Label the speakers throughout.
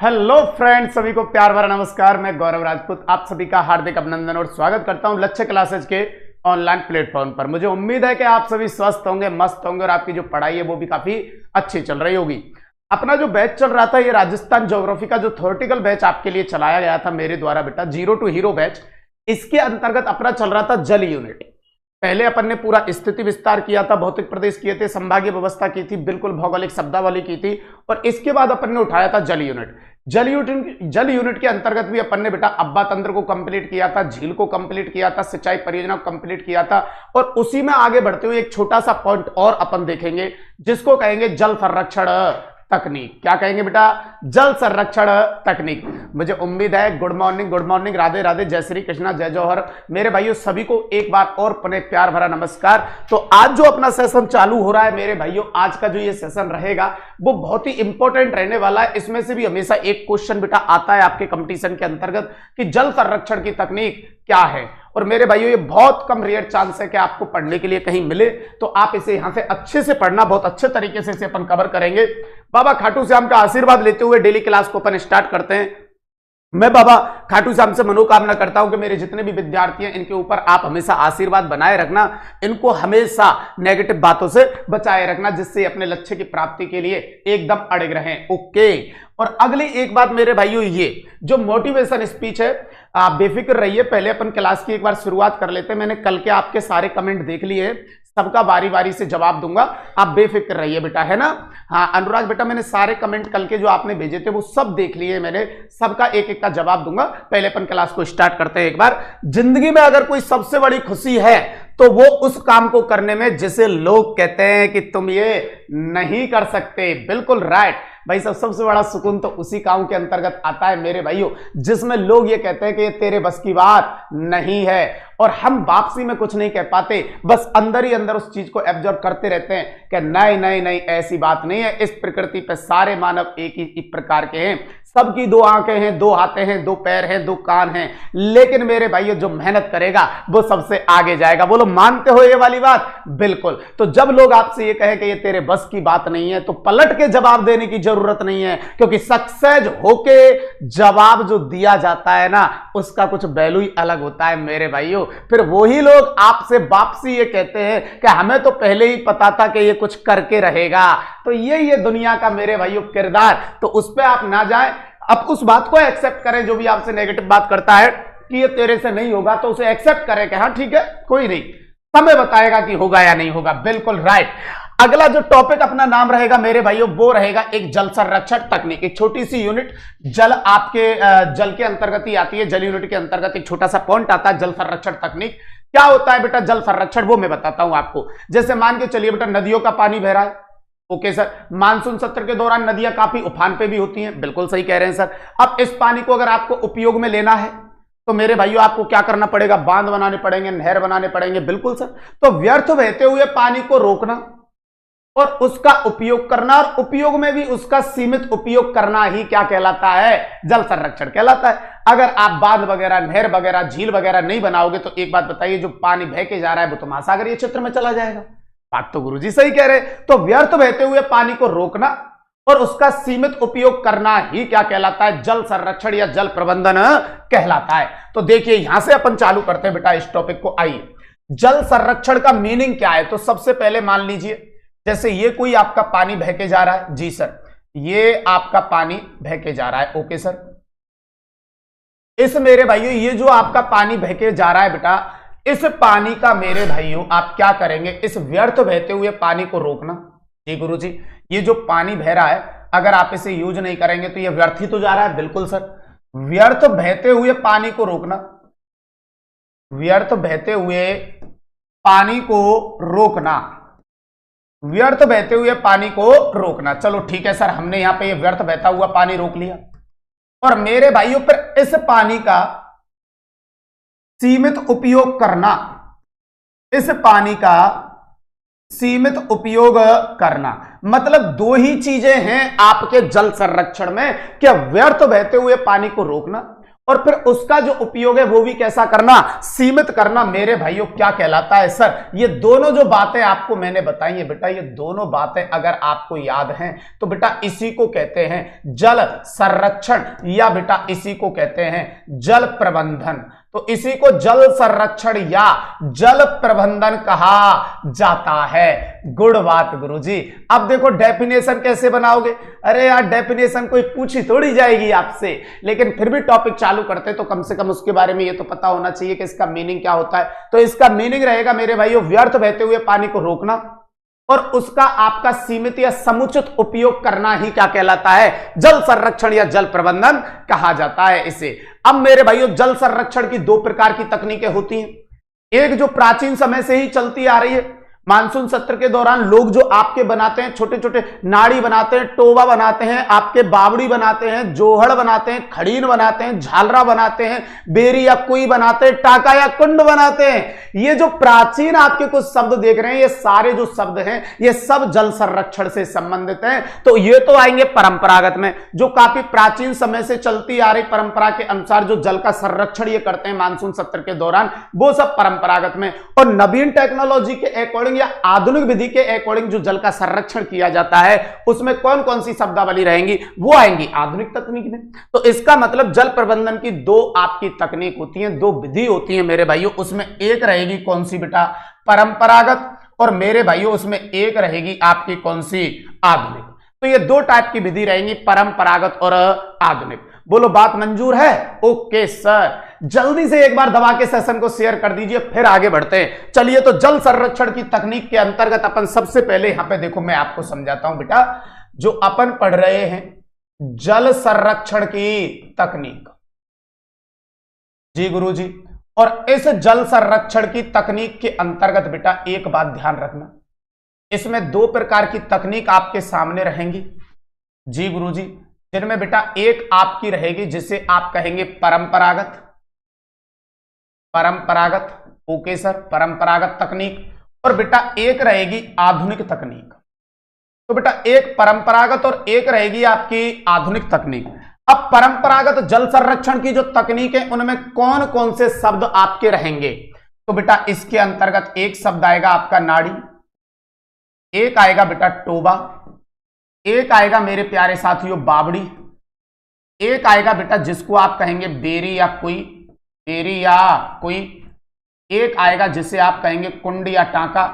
Speaker 1: Hello friends, सभी को प्यार भरा नमस्कार। मैं गौरव राजपूत आप सभी का हार्दिक अभिनंदन और स्वागत करता हूं लक्ष्य क्लासेज के ऑनलाइन प्लेटफॉर्म पर। मुझे उम्मीद है कि आप सभी स्वस्थ होंगे, मस्त होंगे और आपकी जो पढ़ाई है वो भी काफी अच्छी चल रही होगी। अपना जो बैच चल रहा था, ये राजस्थान ज्योग्राफी का जो थ्योरेटिकल बैच आपके लिए चलाया गया था मेरे द्वारा बेटा, जीरो टू हीरो बैच, इसके अंतर्गत अपना चल रहा था जल यूनिट। पहले अपन ने पूरा स्थिति विस्तार किया था, भौतिक प्रदेश किए थे, संभागीय व्यवस्था की थी, बिल्कुल भौगोलिक शब्दावली की थी, और इसके बाद अपन ने उठाया था जल यूनिट। जल यूनिट के अंतर्गत भी अपन ने बेटा अब्बा तंत्र को कंप्लीट किया था, झील को कंप्लीट किया था, सिंचाई परियोजना को कंप्लीट किया था, और उसी में आगे बढ़ते हुए एक छोटा सा पॉइंट और अपन देखेंगे जिसको कहेंगे जल संरक्षण तकनीक। क्या कहेंगे बेटा? जल संरक्षण तकनीक। मुझे उम्मीद है गुड मॉर्निंग, राधे राधे, जय श्री कृष्णा, जय जौहर। मेरे भाइयों सभी को एक बार और पुनः प्यार भरा नमस्कार। तो आज जो अपना सेशन चालू हो रहा है मेरे भाइयों, आज का जो ये सेशन रहेगा वो बहुत ही इंपॉर्टेंट रहने वाला है। इसमें से भी हमेशा एक क्वेश्चन बेटा आता है आपके कंपटीशन के अंतर्गत कि जल संरक्षण की तकनीक क्या है। और मेरे भाइयों ये बहुत कम रेयर चांस है कि आपको पढ़ने के लिए कहीं मिले, तो आप इसे यहां से अच्छे से पढ़ना, बहुत अच्छे तरीके से इसे अपन कवर करेंगे। बाबा खाटू श्याम का आशीर्वाद लेते हुए डेली क्लास को अपन स्टार्ट करते हैं। मैं बाबा खाटू श्याम से मनोकामना करता हूं कि मेरे जितने भी विद्यार्थी हैं इनके ऊपर आप हमेशा आशीर्वाद बनाए रखना, इनको हमेशा नेगेटिव बातों से बचाए रखना, जिससे अपने लक्ष्य की प्राप्ति के लिए एकदम अड़िग रहें। ओके। और अगली एक बात मेरे भाइयों, ये जो मोटिवेशन स्पीच है, आप बेफिक्र रहिए। पहले अपन क्लास की एक बार शुरुआत कर लेते हैं। मैंने कल के आपके सारे कमेंट देख लिए, सबका बारी बारी से जवाब दूंगा, आप बेफिक्र रहिए बेटा, है ना। हाँ अनुराग बेटा, मैंने सारे कमेंट कल के जो आपने भेजे थे वो सब देख लिए, मैंने सबका एक एक का जवाब दूंगा। पहले अपन क्लास को स्टार्ट करते हैं। एक बार, जिंदगी में अगर कोई सबसे बड़ी खुशी है तो वो उस काम को करने में जिसे लोग कहते हैं कि तुम ये नहीं कर सकते। बिल्कुल राइट भाई साहब, सबसे बड़ा सुकून तो उसी काम के अंतर्गत आता है मेरे भाइयों जिसमें लोग ये कहते हैं कि ये तेरे बस की बात नहीं है, और हम वापसी में कुछ नहीं कह पाते, बस अंदर ही अंदर उस चीज को एब्जॉर्ब करते रहते हैं कि नहीं नहीं नहीं ऐसी बात नहीं है। इस प्रकृति पे सारे मानव एक ही प्रकार के हैं, सबकी दो आंखें हैं, दो हाथें हैं, दो पैर हैं, दो कान हैं, लेकिन मेरे भाइयों जो मेहनत करेगा वो सबसे आगे जाएगा। बोलो मानते हो ये वाली बात? बिल्कुल। तो जब लोग आपसे ये कहें कि ये तेरे बस की बात नहीं है, तो पलट के जवाब देने की जरूरत नहीं है, क्योंकि सक्सेस होके जवाब जो दिया जाता है ना, उसका कुछ वैल्यू ही अलग होता है मेरे भाइयों। फिर वही लोग आपसे वापसी ये कहते हैं कि हमें तो पहले ही पता था कि ये कुछ करके रहेगा। तो ये दुनिया का मेरे भाइयों किरदार, तो उस पर आप ना जाएं। अब उस बात को एक्सेप्ट करें, जो भी आपसे नेगेटिव बात करता है कि ये तेरे से नहीं होगा, तो उसे एक्सेप्ट करें कि हाँ ठीक है, कोई नहीं, समय बताएगा कि होगा या नहीं होगा। बिल्कुल राइट। अगला जो टॉपिक अपना नाम रहेगा मेरे भाइयों वो रहेगा एक जल संरक्षण तकनीक। एक छोटी सी यूनिट, जल आपके जल के अंतर्गत ही आती है, जल यूनिट के अंतर्गत एक छोटा सा पॉइंट आता है जल संरक्षण तकनीक। क्या होता है बेटा जल संरक्षण, वो मैं बताता हूं आपको। जैसे मान के चलिए बेटा, नदियों का पानी बह रहा है। ओके सर, मानसून सत्र के दौरान नदियां काफी उफान पे भी होती हैं। बिल्कुल सही कह रहे हैं सर। अब इस पानी को अगर आपको उपयोग में लेना है तो मेरे भाइयों आपको क्या करना पड़ेगा? बांध बनाने पड़ेंगे, नहर बनाने पड़ेंगे। बिल्कुल सर। तो व्यर्थ बहते हुए पानी को रोकना और उसका उपयोग करना, और उपयोग में भी उसका सीमित उपयोग करना ही क्या कहलाता है? जल संरक्षण कहलाता है। अगर आप बांध वगैरह, नहर वगैरह, झील वगैरह नहीं बनाओगे तो एक बात बताइए, जो पानी बह के जा रहा है वो तो महासागरीय क्षेत्र में चला जाएगा। बात तो गुरुजी सही कह रहे। तो व्यर्थ बहते हुए पानी को रोकना और उसका सीमित उपयोग करना ही क्या कहलाता है? जल संरक्षण या जल प्रबंधन कहलाता है। तो देखिए यहां से अपन चालू करते हैं बेटा इस टॉपिक को। आइए, जल संरक्षण का मीनिंग क्या है? तो सबसे पहले मान लीजिए, जैसे ये कोई आपका पानी बह के जा रहा है। जी सर, ये आपका पानी बह के जा रहा है। Okay sir. इस मेरे भाइयों, ये जो आपका पानी बह के जा रहा है बेटा, इस पानी का मेरे भाइयों आप क्या करेंगे? इस व्यर्थ बहते हुए पानी को रोकना। जी गुरुजी, ये जो पानी बह रहा है अगर आप इसे यूज नहीं करेंगे तो ये व्यर्थ ही तो जा रहा है। बिल्कुल सर। व्यर्थ बहते हुए पानी को रोकना, व्यर्थ बहते हुए पानी को रोकना, व्यर्थ बहते हुए पानी को रोकना। चलो ठीक है सर, हमने यहां पे ये व्यर्थ बहता हुआ पानी रोक लिया। और मेरे भाइयों पर इस पानी का सीमित उपयोग करना, इस पानी का सीमित उपयोग करना, मतलब दो ही चीजें हैं आपके जल संरक्षण में, क्या व्यर्थ बहते हुए पानी को रोकना और फिर उसका जो उपयोग है वो भी कैसा करना, सीमित करना, मेरे भाइयों क्या कहलाता है सर। ये दोनों जो बातें आपको मैंने बताई है बेटा, ये दोनों बातें अगर आपको याद हैं तो बेटा इसी को कहते हैं जल संरक्षण, या बेटा इसी को कहते हैं जल प्रबंधन। तो इसी को जल संरक्षण या जल प्रबंधन कहा जाता है। गुड बात गुरुजी। अब देखो डेफिनेशन कैसे बनाओगे। अरे यार डेफिनेशन कोई पूछी थोड़ी जाएगी आपसे, लेकिन फिर भी टॉपिक चालू करते तो कम से कम उसके बारे में ये तो पता होना चाहिए कि इसका मीनिंग क्या होता है। तो इसका मीनिंग रहेगा मेरे भाइयों, व्यर्थ बहते हुए पानी को रोकना और उसका आपका सीमित या समुचित उपयोग करना ही क्या कहलाता है, जल संरक्षण या जल प्रबंधन कहा जाता है इसे। अब मेरे भाइयों जल संरक्षण की दो प्रकार की तकनीकें होती हैं। एक जो प्राचीन समय से ही चलती आ रही है, मानसून सत्र के दौरान लोग जो आपके बनाते हैं छोटे छोटे नाड़ी बनाते हैं, टोबा बनाते हैं, आपके बावड़ी बनाते हैं, जोहड़ बनाते हैं, खड़ीन बनाते हैं, झालरा बनाते हैं, बेरी या कुई बनाते हैं, टाका या कुंड बनाते हैं। ये जो प्राचीन आपके कुछ शब्द देख रहे हैं, ये सारे जो शब्द हैं ये सब जल संरक्षण से संबंधित हैं। तो ये तो आएंगे परंपरागत में, जो काफी प्राचीन समय से चलती आ रही परंपरा के अनुसार जो जल का संरक्षण ये करते हैं मानसून सत्र के दौरान, वो सब परंपरागत में। और नवीन टेक्नोलॉजी के अकॉर्डिंग या आधुनिक विधि के अकॉर्डिंग जो जल का संरक्षण किया जाता है उसमें कौन कौन सी शब्दावली रहेंगी, वो आएंगी आधुनिक तकनीक में। तो इसका मतलब जल प्रबंधन की दो आपकी तकनीक होती हैं, दो विधि होती है मेरे भाइयों। उसमें एक रहेगी कौन सी बेटा, परंपरागत, और मेरे भाइयों उसमें एक रहेगी आपकी कौन सी, आधुनिक। तो ये दो टाइप की विधि रहेंगी, परंपरागत और आधुनिक। बोलो बात मंजूर है? ओके सर, जल्दी से एक बार दबा के सेशन को शेयर कर दीजिए, फिर आगे बढ़ते हैं। चलिए तो जल संरक्षण की तकनीक के अंतर्गत अपन सबसे पहले यहां पे देखो मैं आपको समझाता हूं बेटा, जो अपन पढ़ रहे हैं जल संरक्षण की तकनीक। जी गुरुजी, और इस जल संरक्षण की तकनीक के अंतर्गत बेटा एक बात ध्यान रखना, इसमें दो प्रकार की तकनीक आपके सामने रहेंगी। जी गुरुजी, जिनमें बेटा एक आपकी रहेगी जिसे आप कहेंगे परंपरागत, परंपरागत, ओके सर, परंपरागत तकनीक, और बेटा एक रहेगी आधुनिक तकनीक। तो बेटा एक परंपरागत और एक रहेगी आपकी आधुनिक तकनीक। अब परंपरागत जल संरक्षण की जो तकनीक है उनमें कौन कौन से शब्द आपके रहेंगे, तो बेटा इसके अंतर्गत एक शब्द आएगा आपका नाड़ी, एक आएगा बेटा टोबा, एक आएगा मेरे प्यारे साथियों बावड़ी, एक आएगा बेटा जिसको आप कहेंगे बेरी या कोई, बेरी या कोई, एक आएगा जिसे आप कहेंगे कुंड या टांका,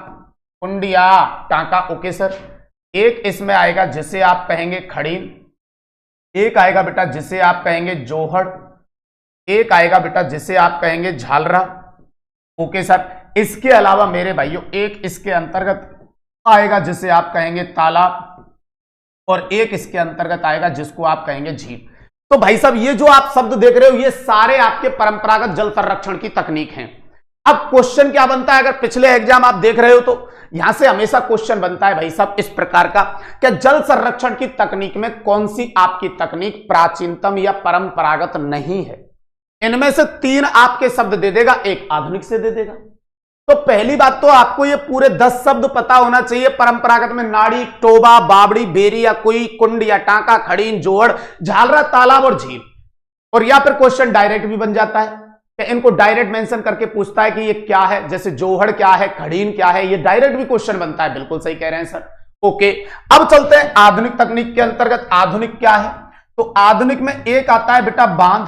Speaker 1: कुंड या टांका, ओके सर, एक इसमें आएगा जिसे आप कहेंगे खड़ीन, एक आएगा बेटा जिसे आप कहेंगे जोहड़, एक आएगा बेटा जिसे आप कहेंगे झालरा, ओके सर। इसके अलावा मेरे भाइयों एक इसके अंतर्गत आएगा जिसे आप कहेंगे तालाब, और एक इसके अंतर्गत आएगा जिसको आप कहेंगे झील। तो भाई साहब ये जो आप शब्द देख रहे हो ये सारे आपके परंपरागत जल संरक्षण की तकनीक हैं। अब क्वेश्चन क्या बनता है, अगर पिछले एग्जाम आप देख रहे हो तो यहां से हमेशा क्वेश्चन बनता है भाई साहब इस प्रकार का, क्या जल संरक्षण की तकनीक में कौन सी आपकी तकनीक प्राचीनतम या परंपरागत नहीं है। इनमें से तीन आपके शब्द दे देगा, एक आधुनिक से दे देगा। तो पहली बात तो आपको ये पूरे 10 शब्द पता होना चाहिए। परंपरागत में नाड़ी, टोबा, बावड़ी, बेरी या कोई, कुंड या टांका, खड़ीन, जोहड़, झालरा, तालाब और झील। और या फिर क्वेश्चन डायरेक्ट भी बन जाता है, इनको डायरेक्ट मेंशन करके पूछता है कि ये क्या है, जैसे जोहड़ क्या है, खड़ीन क्या है, ये डायरेक्ट भी क्वेश्चन बनता है। बिल्कुल सही कह रहे हैं सर, ओके। अब चलते हैं आधुनिक तकनीक के अंतर्गत। आधुनिक क्या है, तो आधुनिक में एक आता है बेटा बांध,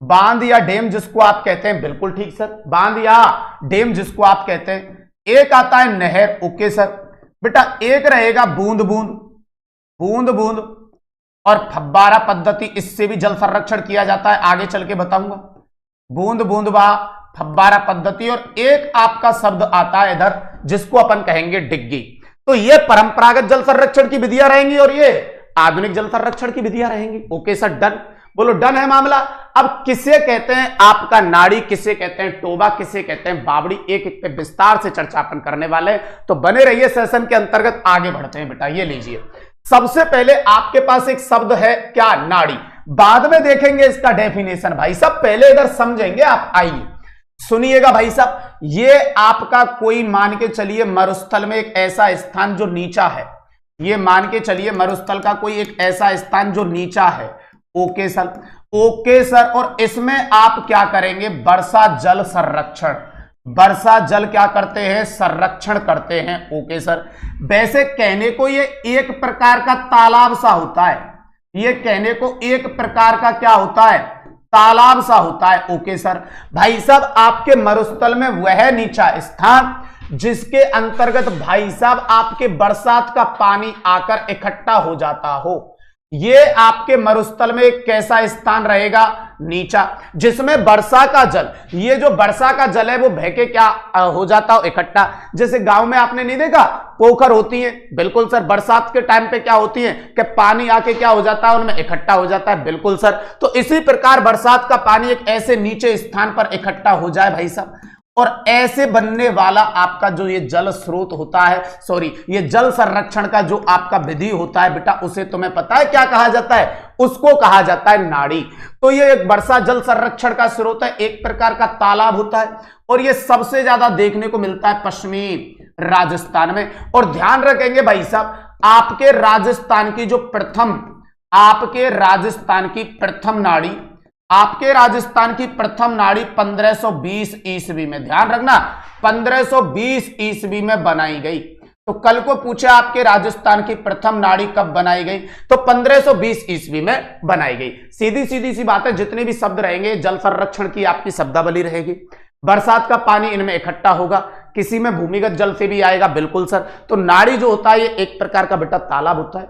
Speaker 1: बांध या डैम जिसको आप कहते हैं, बिल्कुल ठीक सर, बांध या डैम जिसको आप कहते हैं। एक आता है नहर, ओके सर बेटा। एक रहेगा बूंद बूंद, बूंद बूंद और फव्वारा पद्धति, इससे भी जल संरक्षण किया जाता है, आगे चल के बताऊंगा। बूंद बूंद व फव्वारा पद्धति, और एक आपका शब्द आता है इधर जिसको अपन कहेंगे डिग्गी। तो ये परंपरागत जल संरक्षण की विधियां रहेंगी और ये आधुनिक जल संरक्षण की विधियां रहेंगी। ओके सर, डन, बोलो डन है मामला। अब किसे कहते हैं आपका नाड़ी, किसे कहते हैं टोबा, किसे कहते हैं बावड़ी, एक एक पे विस्तार से चर्चा अपन करने वाले हैं। तो बने रहिए सेशन के अंतर्गत, आगे बढ़ते हैं बेटा। ये लीजिए, सबसे पहले आपके पास एक शब्द है क्या, नाड़ी। बाद में देखेंगे इसका डेफिनेशन भाई साहब, पहले इधर समझेंगे आप। आइए सुनिएगा भाई साहब, ये आपका कोई मान के चलिए मरुस्थल में एक ऐसा स्थान जो नीचा है, ये मान के चलिए मरुस्थल का कोई एक ऐसा स्थान जो नीचा है, ओके सर, ओके सर। और इसमें आप क्या करेंगे, वर्षा जल संरक्षण, वर्षा जल क्या करते हैं, संरक्षण करते हैं। Okay sir. वैसे कहने को ये एक प्रकार का तालाब सा होता है, ये कहने को एक प्रकार का क्या होता है, तालाब सा होता है। Okay sir. भाई साहब आपके मरुस्थल में वह नीचा स्थान जिसके अंतर्गत भाई साहब आपके बरसात का पानी आकर इकट्ठा हो जाता हो, ये आपके मरुस्थल में एक कैसा स्थान रहेगा, नीचा, जिसमें वर्षा का जल, ये जो वर्षा का जल है वो बह के क्या हो जाता हो, इकट्ठा। जैसे गांव में आपने नहीं देखा पोखर होती है, बिल्कुल सर, बरसात के टाइम पे क्या होती है कि पानी आके क्या हो जाता है, उनमें इकट्ठा हो जाता है, बिल्कुल सर। तो इसी प्रकार बरसात का पानी एक ऐसे नीचे स्थान पर इकट्ठा हो जाए भाई साहब, और ऐसे बनने वाला आपका जो ये जल स्रोत होता है, सॉरी ये जल संरक्षण का जो आपका विधि होता है बेटा, उसे तुम्हें पता है क्या कहा जाता है, उसको कहा जाता है नाड़ी। तो ये एक वर्षा जल संरक्षण का स्रोत है, एक प्रकार का तालाब होता है, और ये सबसे ज्यादा देखने को मिलता है पश्चिमी राजस्थान में। और ध्यान रखेंगे भाई साहब, आपके राजस्थान की जो प्रथम, आपके राजस्थान की प्रथम नाड़ी, आपके राजस्थान की प्रथम नाड़ी 1520 ईस्वी में, ध्यान रखना 1520 ईस्वी में बनाई गई। तो कल को पूछा आपके राजस्थान की प्रथम नाड़ी कब बनाई गई, तो 1520 ईस्वी में बनाई गई। सीधी सीधी सी बात है, जितने भी शब्द रहेंगे जल संरक्षण की आपकी शब्दावली रहेगी। बरसात का पानी इनमें इकट्ठा होगा, किसी में भूमिगत जल से भी आएगा, बिल्कुल सर। तो नाड़ी जो होता है ये एक प्रकार का बेटा तालाब होता है,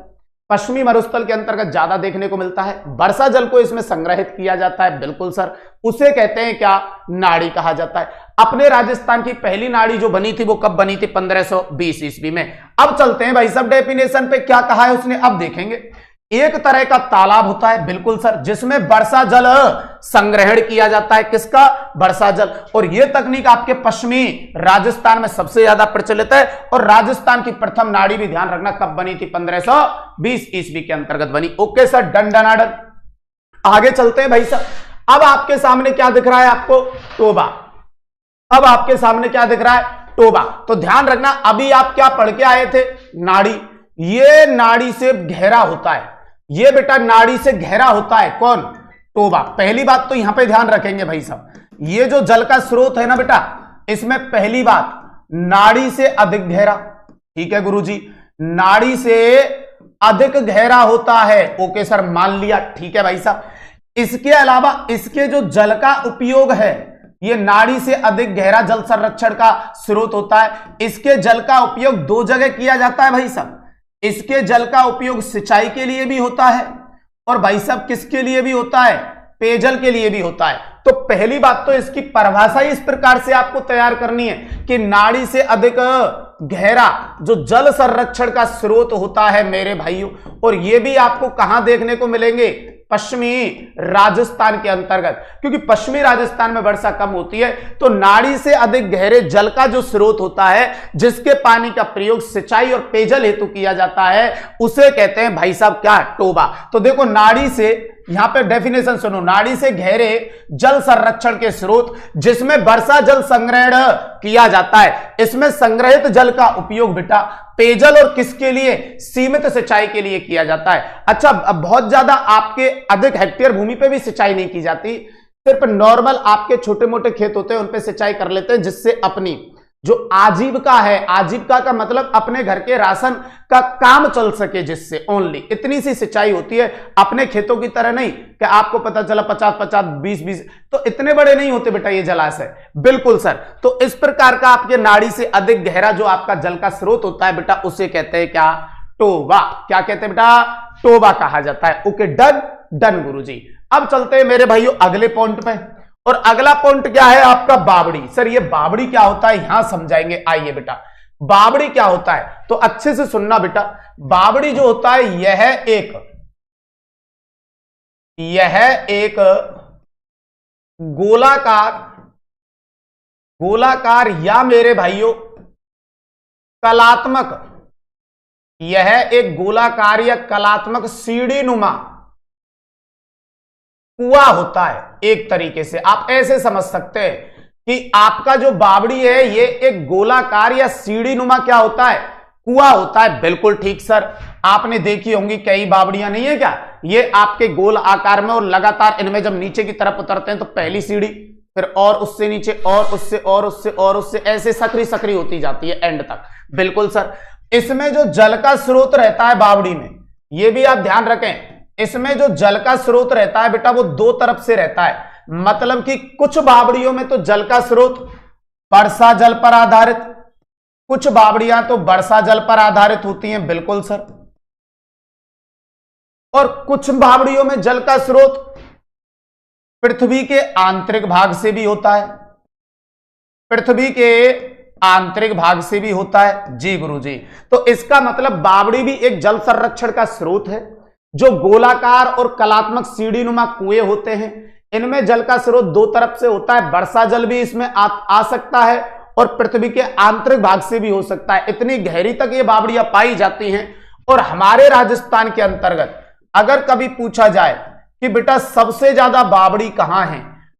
Speaker 1: पश्चिमी मरुस्थल के अंतर्गत ज्यादा देखने को मिलता है। वर्षा जल को इसमें संग्रहित किया जाता है, बिल्कुल सर, उसे कहते हैं क्या, नाड़ी कहा जाता है। अपने राजस्थान की पहली नाड़ी जो बनी थी वो कब बनी थी, 1520 ईस्वी में। अब चलते हैं भाई साहब डेफिनेशन पे, क्या कहा है उसने, अब देखेंगे। एक तरह का तालाब होता है, बिल्कुल सर, जिसमें वर्षा जल संग्रहण किया जाता है, किसका, वर्षा जल। और यह तकनीक आपके पश्चिमी राजस्थान में सबसे ज्यादा प्रचलित है। और राजस्थान की प्रथम नाड़ी भी ध्यान रखना कब बनी थी, 1520 ईस्वी के अंतर्गत बनी। ओके सर, डन डनाडन। आगे चलते हैं भाई साहब। अब आपके सामने क्या दिख रहा है आपको, टोबा। अब आपके सामने क्या दिख रहा है, टोबा। तो ध्यान रखना, अभी आप क्या पढ़ के आए थे, नाड़ी, ये नाड़ी से गहरा होता है, ये बेटा नाड़ी से गहरा होता है, कौन, टोबा। पहली बात तो यहां पे ध्यान रखेंगे भाई साहब, ये जो जल का स्रोत है ना बेटा, इसमें पहली बात नाड़ी से अधिक गहरा, ठीक है गुरुजी, नाड़ी से अधिक गहरा होता है। ओके सर, मान लिया, ठीक है भाई साहब। इसके अलावा इसके जो जल का उपयोग है, ये नाड़ी से अधिक गहरा जल संरक्षण का स्रोत होता है। इसके जल का उपयोग दो जगह किया जाता है भाई साहब। इसके जल का उपयोग सिंचाई के लिए भी होता है, और भाई साहब किसके लिए भी होता है, पेयजल के लिए भी होता है। तो पहली बात तो इसकी परिभाषा इस प्रकार से आपको तैयार करनी है कि नाड़ी से अधिक गहरा जो जल संरक्षण का स्रोत होता है मेरे भाइयों, और यह भी आपको कहां देखने को मिलेंगे, पश्चिमी राजस्थान के अंतर्गत, क्योंकि पश्चिमी राजस्थान में वर्षा कम होती है। तो नाड़ी से अधिक गहरे जल का जो स्रोत होता है, जिसके पानी का प्रयोग सिंचाई और पेयजल हेतु किया जाता है, उसे कहते हैं भाई साहब क्या, टोबा। तो देखो नाड़ी से, यहां पे डेफिनेशन सुनो, नाड़ी से गहरे जल संरक्षण के स्रोत जिसमें वर्षा जल संग्रहण किया जाता है। इसमें संग्रहित जल का उपयोग बेटा पेयजल और किसके लिए, सीमित सिंचाई के लिए किया जाता है। अच्छा, बहुत ज्यादा आपके अधिक हेक्टेयर भूमि पे भी सिंचाई नहीं की जाती, सिर्फ नॉर्मल आपके छोटे मोटे खेत होते हैं उन पे सिंचाई कर लेते हैं, जिससे अपनी जो आजीविका है, आजीविका का मतलब अपने घर के राशन का काम चल सके, जिससे ओनली इतनी सी सिंचाई होती है। अपने खेतों की तरह नहीं कि आपको पता चला 50-50, 20-20, तो इतने बड़े नहीं होते बेटा ये जलाशय, बिल्कुल सर। तो इस प्रकार का आपके नाड़ी से अधिक गहरा जो आपका जल का स्रोत होता है बेटा, उसे कहते हैं क्या, टोबा। क्या कहते हैं बेटा, टोबा कहा जाता है। ओके, डन डन गुरुजी। अब चलते हैं मेरे भाइयों अगले पॉइंट पे, और अगला पॉइंट क्या है आपका, बावड़ी। सर ये बावड़ी क्या होता है, यहां समझाएंगे, आइए बेटा। बावड़ी क्या होता है, तो अच्छे से सुनना बेटा। बावड़ी जो होता है यह एक गोलाकार या मेरे भाइयों कलात्मक, यह एक गोलाकार या कलात्मक सीढ़ी नुमा कुआं होता है। एक तरीके से आप ऐसे समझ सकते हैं कि आपका जो बावड़ी है ये एक गोलाकार या सीढ़ी नुमा क्या होता है, कुआं होता है, बिल्कुल ठीक सर। आपने देखी होंगी कई बावड़ियां, नहीं है क्या, ये आपके गोल आकार में, और लगातार इनमें जब नीचे की तरफ उतरते हैं तो पहली सीढ़ी, फिर और उससे नीचे, और उससे और उससे और उससे, ऐसे सकरी सकरी होती जाती है एंड तक। बिल्कुल सर। इसमें जो जल का स्रोत रहता है बावड़ी में, ये भी आप ध्यान रखें, इसमें जो जल का स्रोत रहता है बेटा वो दो तरफ से रहता है। मतलब कि कुछ बावड़ियों में तो जल का स्रोत वर्षा जल पर आधारित, कुछ बावड़ियां तो वर्षा जल पर आधारित होती हैं। बिल्कुल सर। और कुछ बावड़ियों में जल का स्रोत पृथ्वी के आंतरिक भाग से भी होता है, पृथ्वी के आंतरिक भाग से भी होता है। जी गुरुजी। तो इसका मतलब बावड़ी भी एक जल संरक्षण का स्रोत है। जो गोलाकार और कलात्मक सीढ़ी नुमा कुएं होते हैं, इनमें जल का स्रोत दो तरफ से होता है। वर्षा जल भी इसमें आ सकता है और पृथ्वी के आंतरिक भाग से भी हो सकता है। इतनी गहरी तक ये बावड़ियां पाई जाती हैं। और हमारे राजस्थान के अंतर्गत अगर कभी पूछा जाए कि बेटा सबसे ज्यादा बावड़ी कहां है,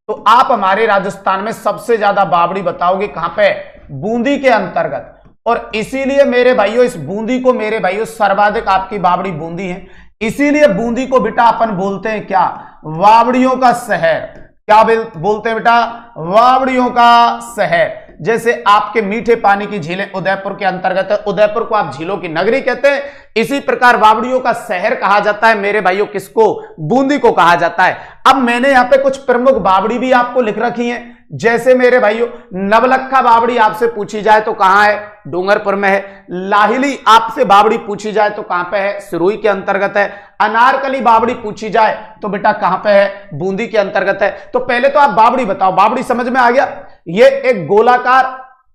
Speaker 1: तो आप हमारे राजस्थान में सबसे ज्यादा बावड़ी बताओगे कहां पे? बूंदी के अंतर्गत। और इसीलिए मेरे भाइयों, इस बूंदी को मेरे भाइयों सर्वाधिक आपकी बावड़ी बूंदी है। इसीलिए बूंदी को बेटा अपन बोलते हैं क्या? वावड़ियों का शहर। क्या बोलते हैं बेटा? वावड़ियों का शहर। जैसे आपके मीठे पानी की झीलें उदयपुर के अंतर्गत है, उदयपुर को आप झीलों की नगरी कहते हैं। इसी प्रकार वावड़ियों का शहर कहा जाता है मेरे भाइयों, किसको? बूंदी को कहा जाता है। अब मैंने यहां पे कुछ प्रमुख बावड़ी भी आपको लिख रखी है। जैसे मेरे भाइयों नवलखा बावड़ी आपसे पूछी जाए तो कहां है? डूंगरपुर में है। लाहिली आपसे बावड़ी पूछी जाए तो कहां पे है? सिरोही के अंतर्गत है। अनारकली बावड़ी पूछी जाए तो बेटा कहां पे है? बूंदी के अंतर्गत है। तो पहले तो आप बावड़ी बताओ। बावड़ी समझ में आ गया? ये एक गोलाकार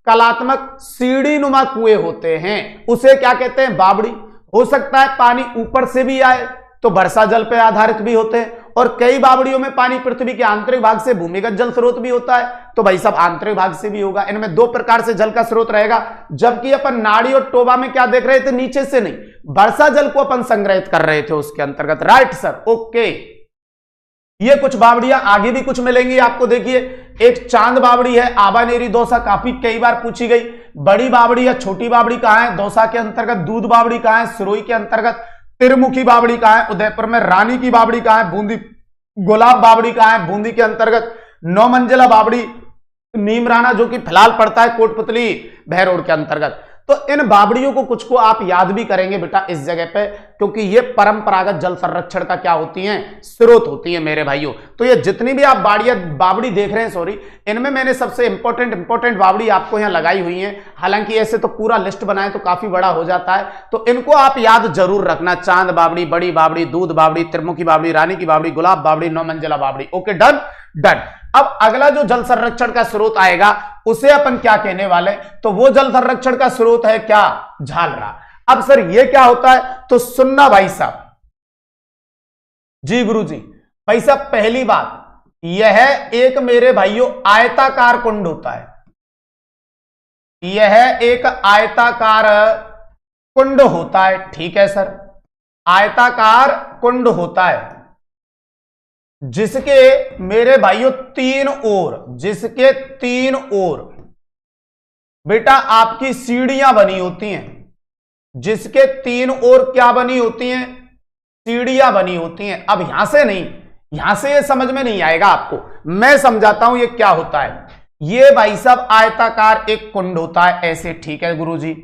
Speaker 1: कलात्मक सीढ़ी नुमा कुएं होते हैं, उसे क्या कहते हैं? बावड़ी। हो सकता है पानी ऊपर से भी आए तो वर्षा जल पे आधारित भी होते हैं। और कई बावड़ियों में पानी पृथ्वी के आंतरिक भाग से भूमिगत जल स्रोत भी होता है, तो भाई सब आंतरिक भाग से भी होगा। इनमें दो प्रकार से जल का स्रोत रहेगा। जबकि अपन नाड़ी और टोबा में क्या देख रहे थे? नीचे से नहीं, वर्षा जल को अपन संग्रहित कर रहे थे उसके अंतर्गत। Right sir, okay. ये कुछ बावड़ियां आगे भी कुछ मिलेंगी आपको। देखिए एक चांद बावड़ी है, आबानेरी दौसा, काफी कई बार पूछी गई। बड़ी बावड़ी या छोटी बावड़ी कहां है? दौसा के अंतर्गत। दूध बावड़ी कहां है? सिरोही के अंतर्गत। त्रिमुखी बावड़ी कहां है? उदयपुर में। रानी की बावड़ी कहां है? बूंदी। गुलाब बावड़ी कहां है? बूंदी के अंतर्गत। नौ मंजिला बावड़ी नीमराना जो कि फिलहाल पड़ता है कोटपुतली बहरोड के अंतर्गत। तो इन बावड़ियों को कुछ को आप याद भी करेंगे बेटा इस जगह पे, क्योंकि ये परंपरागत जल संरक्षण का क्या होती हैं? स्रोत होती है मेरे भाइयों। तो ये जितनी भी आप बावड़ी देख रहे हैं, सॉरी, इनमें मैंने सबसे इंपॉर्टेंट बावड़ी आपको यहां लगाई हुई है। हालांकि ऐसे तो पूरा लिस्ट बनाए तो काफी बड़ा हो जाता है, तो इनको आप याद जरूर रखना। चांद बावड़ी, बड़ी बावड़ी, दूध बावड़ी, त्रिमुखी बावड़ी, रानी की बावड़ी, गुलाब बावड़ी, नौ मंजिला बावड़ी। Okay, done done. अब अगला जो जल संरक्षण का स्रोत आएगा उसे अपन क्या कहने वाले? तो वो जल संरक्षण का स्रोत है क्या? झालरा। अब सर ये क्या होता है? तो सुनना भाई साहब। जी गुरुजी। भाई साहब पहली बात, यह एक मेरे भाइयों आयताकार कुंड होता है। यह एक आयताकार कुंड होता है। ठीक है सर, आयताकार कुंड होता है जिसके मेरे भाइयों तीन ओर, जिसके तीन ओर बेटा आपकी सीढ़ियां बनी होती हैं। जिसके तीन ओर क्या बनी होती हैं? सीढ़ियां बनी होती हैं। अब यहां से नहीं, यहां से ये समझ में नहीं आएगा आपको, मैं समझाता हूं ये क्या होता है। ये भाई साहब आयताकार एक कुंड होता है ऐसे। ठीक है गुरुजी।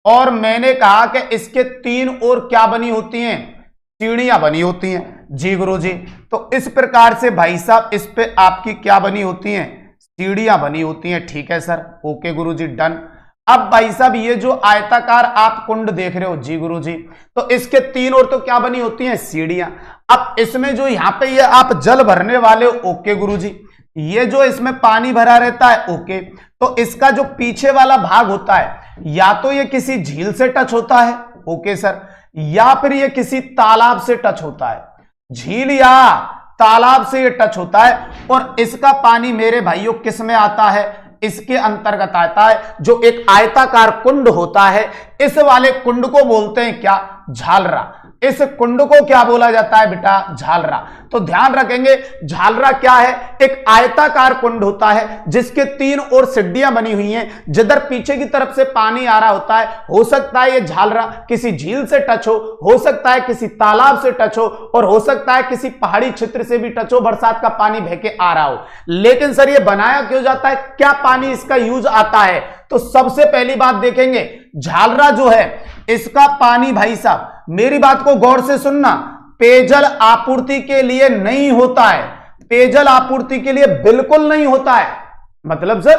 Speaker 1: और मैंने कहा कि इसके तीन ओर क्या बनी होती हैं? सीढ़ियां बनी होती हैं। जी गुरुजी। तो इस प्रकार से भाई साहब इस पे आपकी क्या बनी होती हैं? सीढ़ियां बनी होती हैं। ठीक है सर, ओके गुरुजी, डन। अब भाई साहब ये जो आयताकार आप कुंड देख रहे हो, जी गुरुजी, तो इसके तीन ओर तो क्या बनी होती हैं? सीढ़ियां। अब इसमें जो यहां पे ये आप जल भरने वाले हो, ओके गुरुजी, ये जो इसमें पानी भरा रहता है, ओके, तो इसका जो पीछे वाला भाग होता है या तो ये किसी झील से टच होता है, ओके सर, या फिर ये किसी तालाब से टच होता है। झील या तालाब से ये टच होता है। और इसका पानी मेरे भाइयों किस में आता है? इसके अंतर्गत आता है। जो एक आयताकार कुंड होता है, इस वाले कुंड को बोलते हैं क्या? झालरा। इस कुंड को क्या बोला जाता है बेटा? झालरा। तो ध्यान रखेंगे झालरा क्या है? एक आयताकार कुंड होता है जिसके 3 ओर सिड्डियां बनी हुई हैं, जिधर पीछे की तरफ से पानी आ रहा होता है। हो सकता है ये झालरा किसी झील से टच हो सकता है किसी तालाब से टच हो, और हो सकता है किसी पहाड़ी क्षेत्र से भी टच हो, बरसात का पानी बह के आ रहा हो। लेकिन सर ये बनाया क्यों जाता है? क्या पानी इसका यूज आता है? तो सबसे पहली बात देखेंगे, झालरा जो है इसका पानी, भाई साहब मेरी बात को गौर से सुनना, पेयजल आपूर्ति के लिए नहीं होता है। पेयजल आपूर्ति के लिए बिल्कुल नहीं होता है। मतलब सर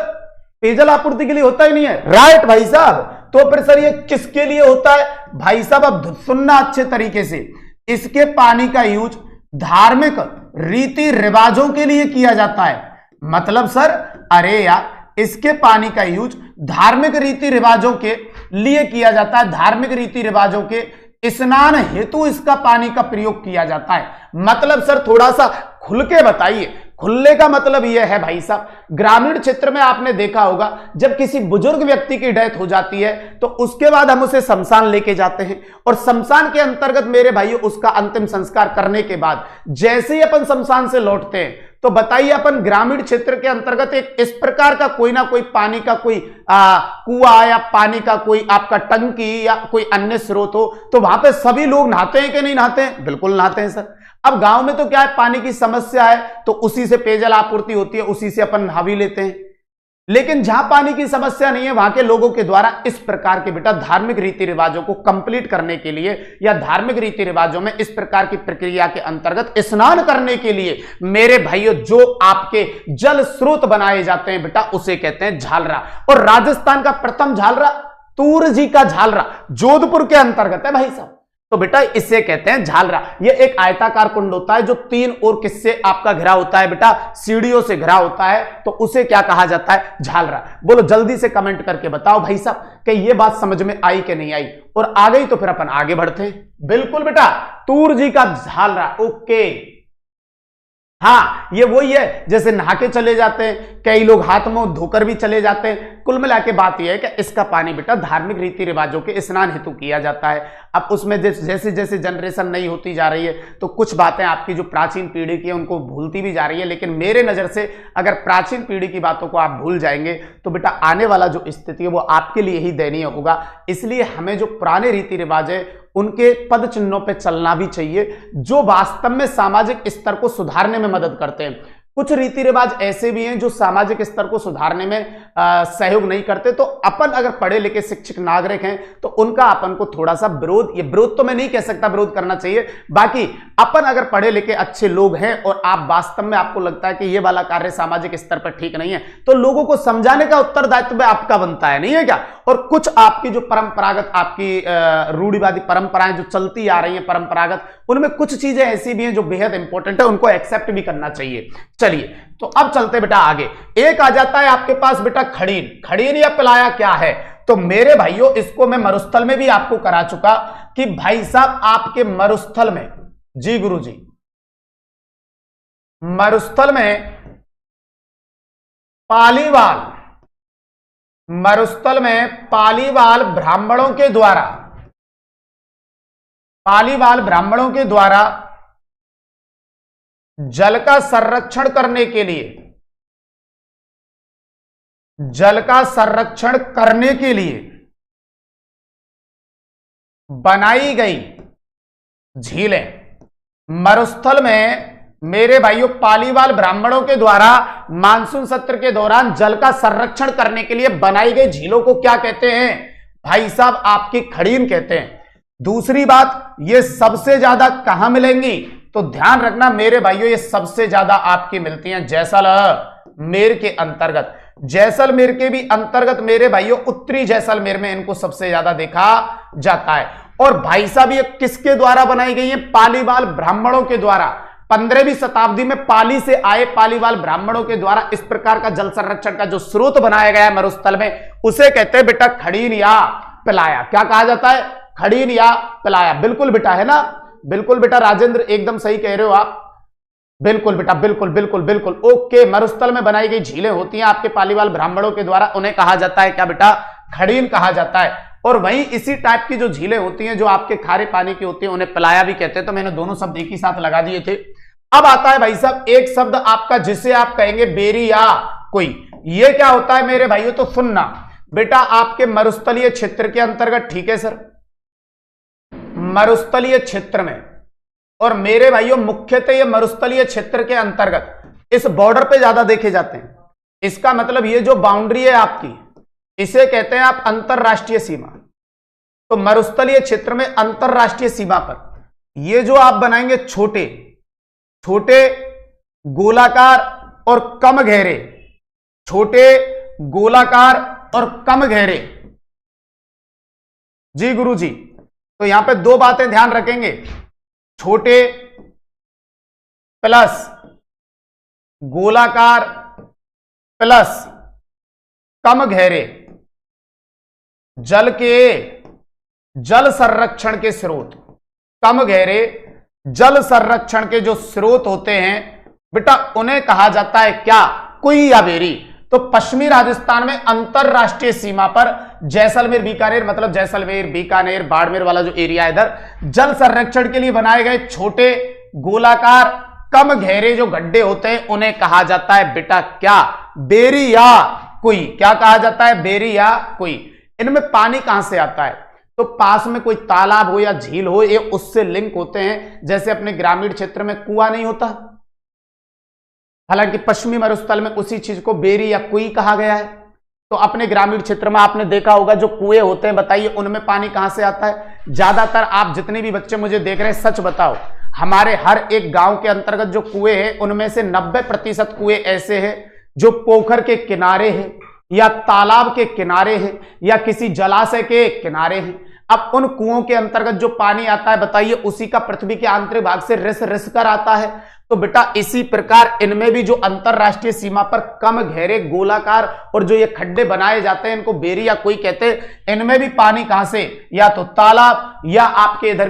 Speaker 1: पेयजल आपूर्ति के लिए होता ही नहीं है, राइट भाई साहब। तो फिर सर ये किसके लिए होता है? भाई साहब अब सुनना अच्छे तरीके से, इसके पानी का यूज धार्मिक रीति रिवाजों के लिए किया जाता है। मतलब सर अरे यार इसके पानी का यूज धार्मिक रीति रिवाजों के लिए किया जाता है। धार्मिक रीति रिवाजों के स्नान हेतु इसका पानी का प्रयोग किया जाता है। मतलब सर थोड़ा सा खुल के बताइए। खुलने का मतलब यह है भाई साहब, ग्रामीण क्षेत्र में आपने देखा होगा जब किसी बुजुर्ग व्यक्ति की डेथ हो जाती है तो उसके बाद हम उसे शमशान लेके जाते हैं, और शमशान के अंतर्गत मेरे भाइयों उसका अंतिम संस्कार करने के बाद जैसे ही अपन शमशान से लौटते हैं तो बताइए अपन ग्रामीण क्षेत्र के अंतर्गत एक इस प्रकार का कोई ना कोई पानी का कोई कुआं या पानी का कोई आपका टंकी या कोई अन्य स्रोत हो तो वहां पे सभी लोग नहाते हैं कि नहीं नहाते हैं? बिल्कुल नहाते हैं सर। अब गांव में तो क्या है, पानी की समस्या है तो उसी से पेयजल आपूर्ति होती है, उसी से अपन नहा भी लेते हैं। लेकिन जहां पानी की समस्या नहीं है वहां के लोगों के द्वारा इस प्रकार के बेटा धार्मिक रीति रिवाजों को कंप्लीट करने के लिए या धार्मिक रीति रिवाजों में इस प्रकार की प्रक्रिया के अंतर्गत स्नान करने के लिए मेरे भाइयों जो आपके जल स्रोत बनाए जाते हैं बेटा उसे कहते हैं झालरा। और राजस्थान का प्रथम झालरा तूर जी का झालरा जोधपुर के अंतर्गत है भाई साहब। तो बेटा इसे कहते हैं झालरा। यह एक आयताकार कुंड होता है जो 3 ओर किससे आपका घिरा होता है बेटा? सीढ़ियों से घिरा होता है, तो उसे क्या कहा जाता है? झालरा। बोलो जल्दी से कमेंट करके बताओ भाई साहब कि यह बात समझ में आई कि नहीं आई, और आ गई तो फिर अपन आगे बढ़ते हैं। बिल्कुल बेटा तूर जी का झालरा, ओके। हाँ ये वही है जैसे नहा के चले जाते हैं, कई लोग हाथ मुंह धोकर भी चले जाते हैं। कुल मिला के बात यह है कि इसका पानी बेटा धार्मिक रीति रिवाजों के स्नान हेतु किया जाता है। अब उसमें जैसे जैसे जनरेशन नई होती जा रही है तो कुछ बातें आपकी जो प्राचीन पीढ़ी की है उनको भूलती भी जा रही है, लेकिन मेरे नजर से अगर प्राचीन पीढ़ी की बातों को आप भूल जाएंगे तो बेटा आने वाला जो स्थिति है वो आपके लिए ही दयनीय होगा। इसलिए हमें जो पुराने रीति रिवाज है उनके पद चिन्हों पे चलना भी चाहिए जो वास्तव में सामाजिक स्तर को सुधारने में मदद करते हैं। कुछ रीति रिवाज ऐसे भी हैं जो सामाजिक स्तर को सुधारने में सहयोग नहीं करते, तो अपन अगर पढ़े लिखे शिक्षित नागरिक हैं तो उनका अपन को थोड़ा सा विरोध, ये विरोध तो मैं नहीं कह सकता विरोध करना चाहिए, बाकी अपन अगर पढ़े लिखे अच्छे लोग हैं और आप वास्तव में आपको लगता है कि ये वाला कार्य सामाजिक स्तर पर ठीक नहीं है तो लोगों को समझाने का उत्तरदायित्व आपका बनता है, नहीं है क्या? और कुछ आपकी जो परंपरागत आपकी रूढ़िवादी परंपराएं जो चलती आ रही हैं परंपरागत, उनमें कुछ चीजें ऐसी भी हैं जो बेहद इंपॉर्टेंट है, उनको एक्सेप्ट भी करना चाहिए। चलिए तो अब चलते बेटा आगे। एक आ जाता है आपके पास बेटा खड़ीन। खड़ीन या पिलाया क्या है? तो मेरे भाइयों इसको मैं मरुस्थल में भी आपको करा चुका कि भाई साहब आपके मरुस्थल में, जी गुरुजी, मरुस्थल में पालीवाल, मरुस्थल में पालीवाल ब्राह्मणों के द्वारा, पालीवाल ब्राह्मणों के द्वारा जल का संरक्षण करने के लिए, जल का संरक्षण करने के लिए बनाई गई झीलें, मरुस्थल में मेरे भाइयों पालीवाल ब्राह्मणों के द्वारा मानसून सत्र के दौरान जल का संरक्षण करने के लिए बनाई गई झीलों को क्या कहते हैं? भाई साहब आपकी खड़ीन कहते हैं। दूसरी बात, ये सबसे ज्यादा कहां मिलेंगी? तो ध्यान रखना मेरे भाइयों ये सबसे ज्यादा आपकी मिलती हैं जैसलमेर के अंतर्गत। जैसलमेर के भी अंतर्गत मेरे भाइयों उत्तरी जैसलमेर में इनको सबसे ज्यादा देखा जाता है। और भाई साहब ये किसके द्वारा बनाई गई है? पालीवाल ब्राह्मणों के द्वारा। 15वीं शताब्दी में पाली से आए पालीवाल ब्राह्मणों के द्वारा इस प्रकार का जल संरक्षण का जो स्रोत बनाया गया है मरुस्थल में, उसे कहते हैं बेटा खड़ीन या पिलाया। क्या कहा जाता है? खड़ीन या पिलाया। बिल्कुल बेटा, है ना? बिल्कुल बेटा राजेंद्र एकदम सही कह रहे हो आप। बिल्कुल बेटा, बिल्कुल बिल्कुल बिल्कुल ओके। मरुस्थल में बनाई गई झीलें होती हैं आपके पालीवाल ब्राह्मणों के द्वारा, उन्हें कहा जाता है क्या बेटा? खड़ीन कहा जाता है। और वहीं इसी टाइप की जो झीलें होती हैं जो आपके खारे पानी की होती हैं उन्हें पलाया भी कहते हैं। तो मैंने दोनों शब्द एक ही साथ लगा दिए थे। अब आता है भाई साहब एक शब्द आपका जिसे आप कहेंगे बेरी या कोई। ये क्या होता है मेरे भाइयों, तो सुनना बेटा, आपके मरुस्थलीय क्षेत्र के अंतर्गत, ठीक है सर, मरुस्थलीय क्षेत्र में, और मेरे भाइयों मुख्यतः ये मरुस्थलीय क्षेत्र के अंतर्गत इस बॉर्डर पे ज्यादा देखे जाते हैं। इसका मतलब ये जो बाउंड्री है आपकी, इसे कहते हैं आप अंतरराष्ट्रीय सीमा। तो मरुस्थलीय क्षेत्र में अंतरराष्ट्रीय सीमा पर ये जो आप बनाएंगे छोटे छोटे गोलाकार और कम गहरे, छोटे गोलाकार और कम गहरे, जी गुरुजी। तो यहां पे दो बातें ध्यान रखेंगे, छोटे प्लस गोलाकार प्लस कम गहरे, जल संरक्षण के स्रोत, कम गहरे जल संरक्षण के जो स्रोत होते हैं बेटा उन्हें कहा जाता है क्या, कुई या बेरी। तो पश्चिमी राजस्थान में अंतरराष्ट्रीय सीमा पर जैसलमेर बीकानेर, मतलब जैसलमेर बीकानेर बाड़मेर वाला जो एरिया है इधर, जल संरक्षण के लिए बनाए गए छोटे गोलाकार कम गहरे जो गड्ढे होते हैं उन्हें कहा जाता है बेटा क्या, बेरी या कुई। क्या कहा जाता है, बेरी या कुई। इनमें पानी कहां से आता है, तो पास में कोई तालाब हो या झील हो, ये उससे लिंक होते हैं। जैसे अपने ग्रामीण क्षेत्र में कुआं नहीं होता, हालांकि पश्चिमी मरुस्थल में उसी चीज को बेरी या कुई कहा गया है। तो अपने ग्रामीण क्षेत्र में आपने देखा होगा जो कुएं होते हैं, बताइए उनमें पानी कहां से आता है। ज्यादातर आप जितने भी बच्चे मुझे देख रहे हैं सच बताओ, हमारे हर एक गांव के अंतर्गत जो कुएं हैं उनमें से 90% कुएं ऐसे हैं जो पोखर के किनारे हैं या तालाब के किनारे हैं या किसी जलाशय के किनारे हैं। अब उन कुओं के अंतर्गत जो पानी आता है बताइए उसी का पृथ्वी के आंतरिक भाग से रिस रिस कर आता है। तो बेटा इसी प्रकार इनमें भी जो अंतरराष्ट्रीय सीमा पर कम गहरे गोलाकार और जो ये खड्डे बनाए जाते हैं इनको बेरी या कोई कहते हैं। इनमें भी पानी कहां से, या तो तालाब या आपके इधर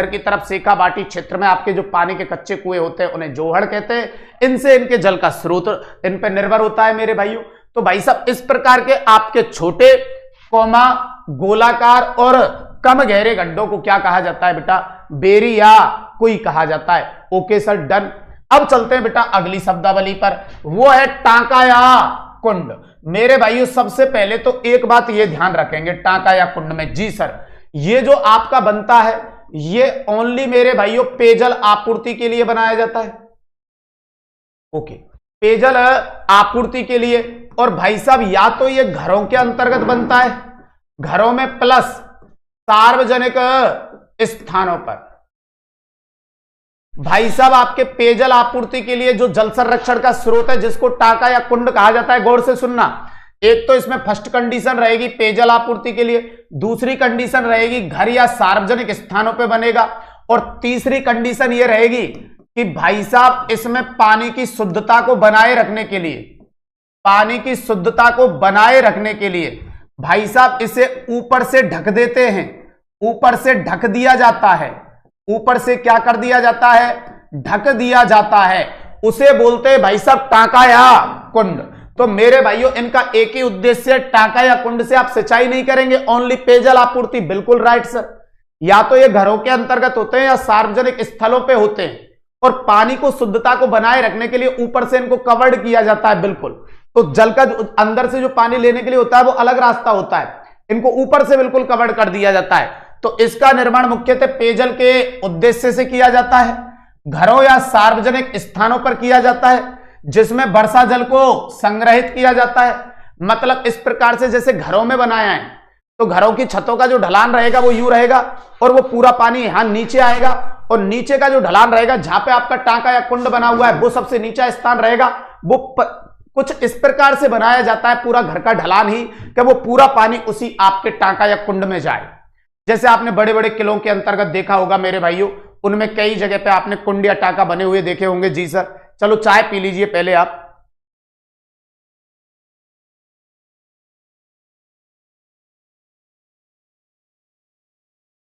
Speaker 1: की तरफ सेका बाटी क्षेत्र में आपके जो पानी के कच्चे कुएं होते हैं उन्हें जोहड़ कहते हैं। इनसे इनके जल का स्रोत इन पर निर्भर होता है मेरे भाइयों। तो भाई साहब इस प्रकार के आपके छोटे कोमा गोलाकार और कम गहरे गड्ढों को क्या कहा जाता है बेटा, बेरी या कोई कहा जाता है। Okay sir, done. अब चलते हैं बेटा अगली शब्दावली पर, वो है टांका या कुंड। मेरे भाइयों सबसे पहले तो एक बात ये ध्यान रखेंगे टांका या कुंड में, जी सर, ये जो आपका बनता है ये ओनली मेरे भाइयों पेयजल आपूर्ति के लिए बनाया जाता है। ओके, पेयजल आपूर्ति के लिए। और भाई साहब या तो ये घरों के अंतर्गत बनता है, घरों में, प्लस सार्वजनिक स्थानों पर। भाई साहब आपके पेयजल आपूर्ति के लिए जो जल संरक्षण का स्रोत है जिसको टांका या कुंड कहा जाता है, गौर से सुनना। एक तो इसमें फर्स्ट कंडीशन रहेगी पेयजल आपूर्ति के लिए, दूसरी कंडीशन रहेगी घर या सार्वजनिक स्थानों पे बनेगा, और तीसरी कंडीशन ये रहेगी कि भाई साहब इसमें पानी की शुद्धता को बनाए रखने के लिए, पानी की शुद्धता को बनाए रखने के लिए भाई साहब इसे ऊपर से ढक देते हैं, ऊपर से ढक दिया जाता है। ऊपर से क्या कर दिया जाता है, ढक दिया जाता है। उसे बोलते हैं भाई साहब टांका या कुंड। तो मेरे भाइयों इनका एक ही उद्देश्य है, टांका या कुंड से आप सिंचाई नहीं करेंगे, ओनली पेयजल आपूर्ति। बिल्कुल राइट सर। या तो ये घरों के अंतर्गत होते हैं या सार्वजनिक स्थलों पे होते हैं, और पानी को शुद्धता को बनाए रखने के लिए ऊपर से इनको कवर्ड किया जाता है। बिल्कुल, तो जल का अंदर से जो पानी लेने के लिए होता है वो अलग रास्ता होता है, इनको ऊपर से बिल्कुल कवर्ड कर दिया जाता है। तो इसका निर्माण मुख्यतः पेयजल के उद्देश्य से किया जाता है, घरों या सार्वजनिक स्थानों पर किया जाता है, जिसमें वर्षा जल को संग्रहित किया जाता है। मतलब इस प्रकार से जैसे घरों में बनाया है तो घरों की छतों का जो ढलान रहेगा वो यूं रहेगा, और वो पूरा पानी यहां नीचे आएगा, और नीचे का जो ढलान रहेगा जहां पे आपका टांका या कुंड बना हुआ है वो सबसे नीचा स्थान रहेगा। वो कुछ इस प्रकार से बनाया जाता है पूरा घर का ढलान ही, कि वो पूरा पानी उसी आपके टांका या कुंड में जाए। जैसे आपने बड़े बड़े किलों के अंतर्गत देखा होगा मेरे भाइयों, उनमें कई जगह पे आपने कुंड या टांका बने हुए देखे होंगे। जी सर, चलो चाय पी लीजिए पहले आप।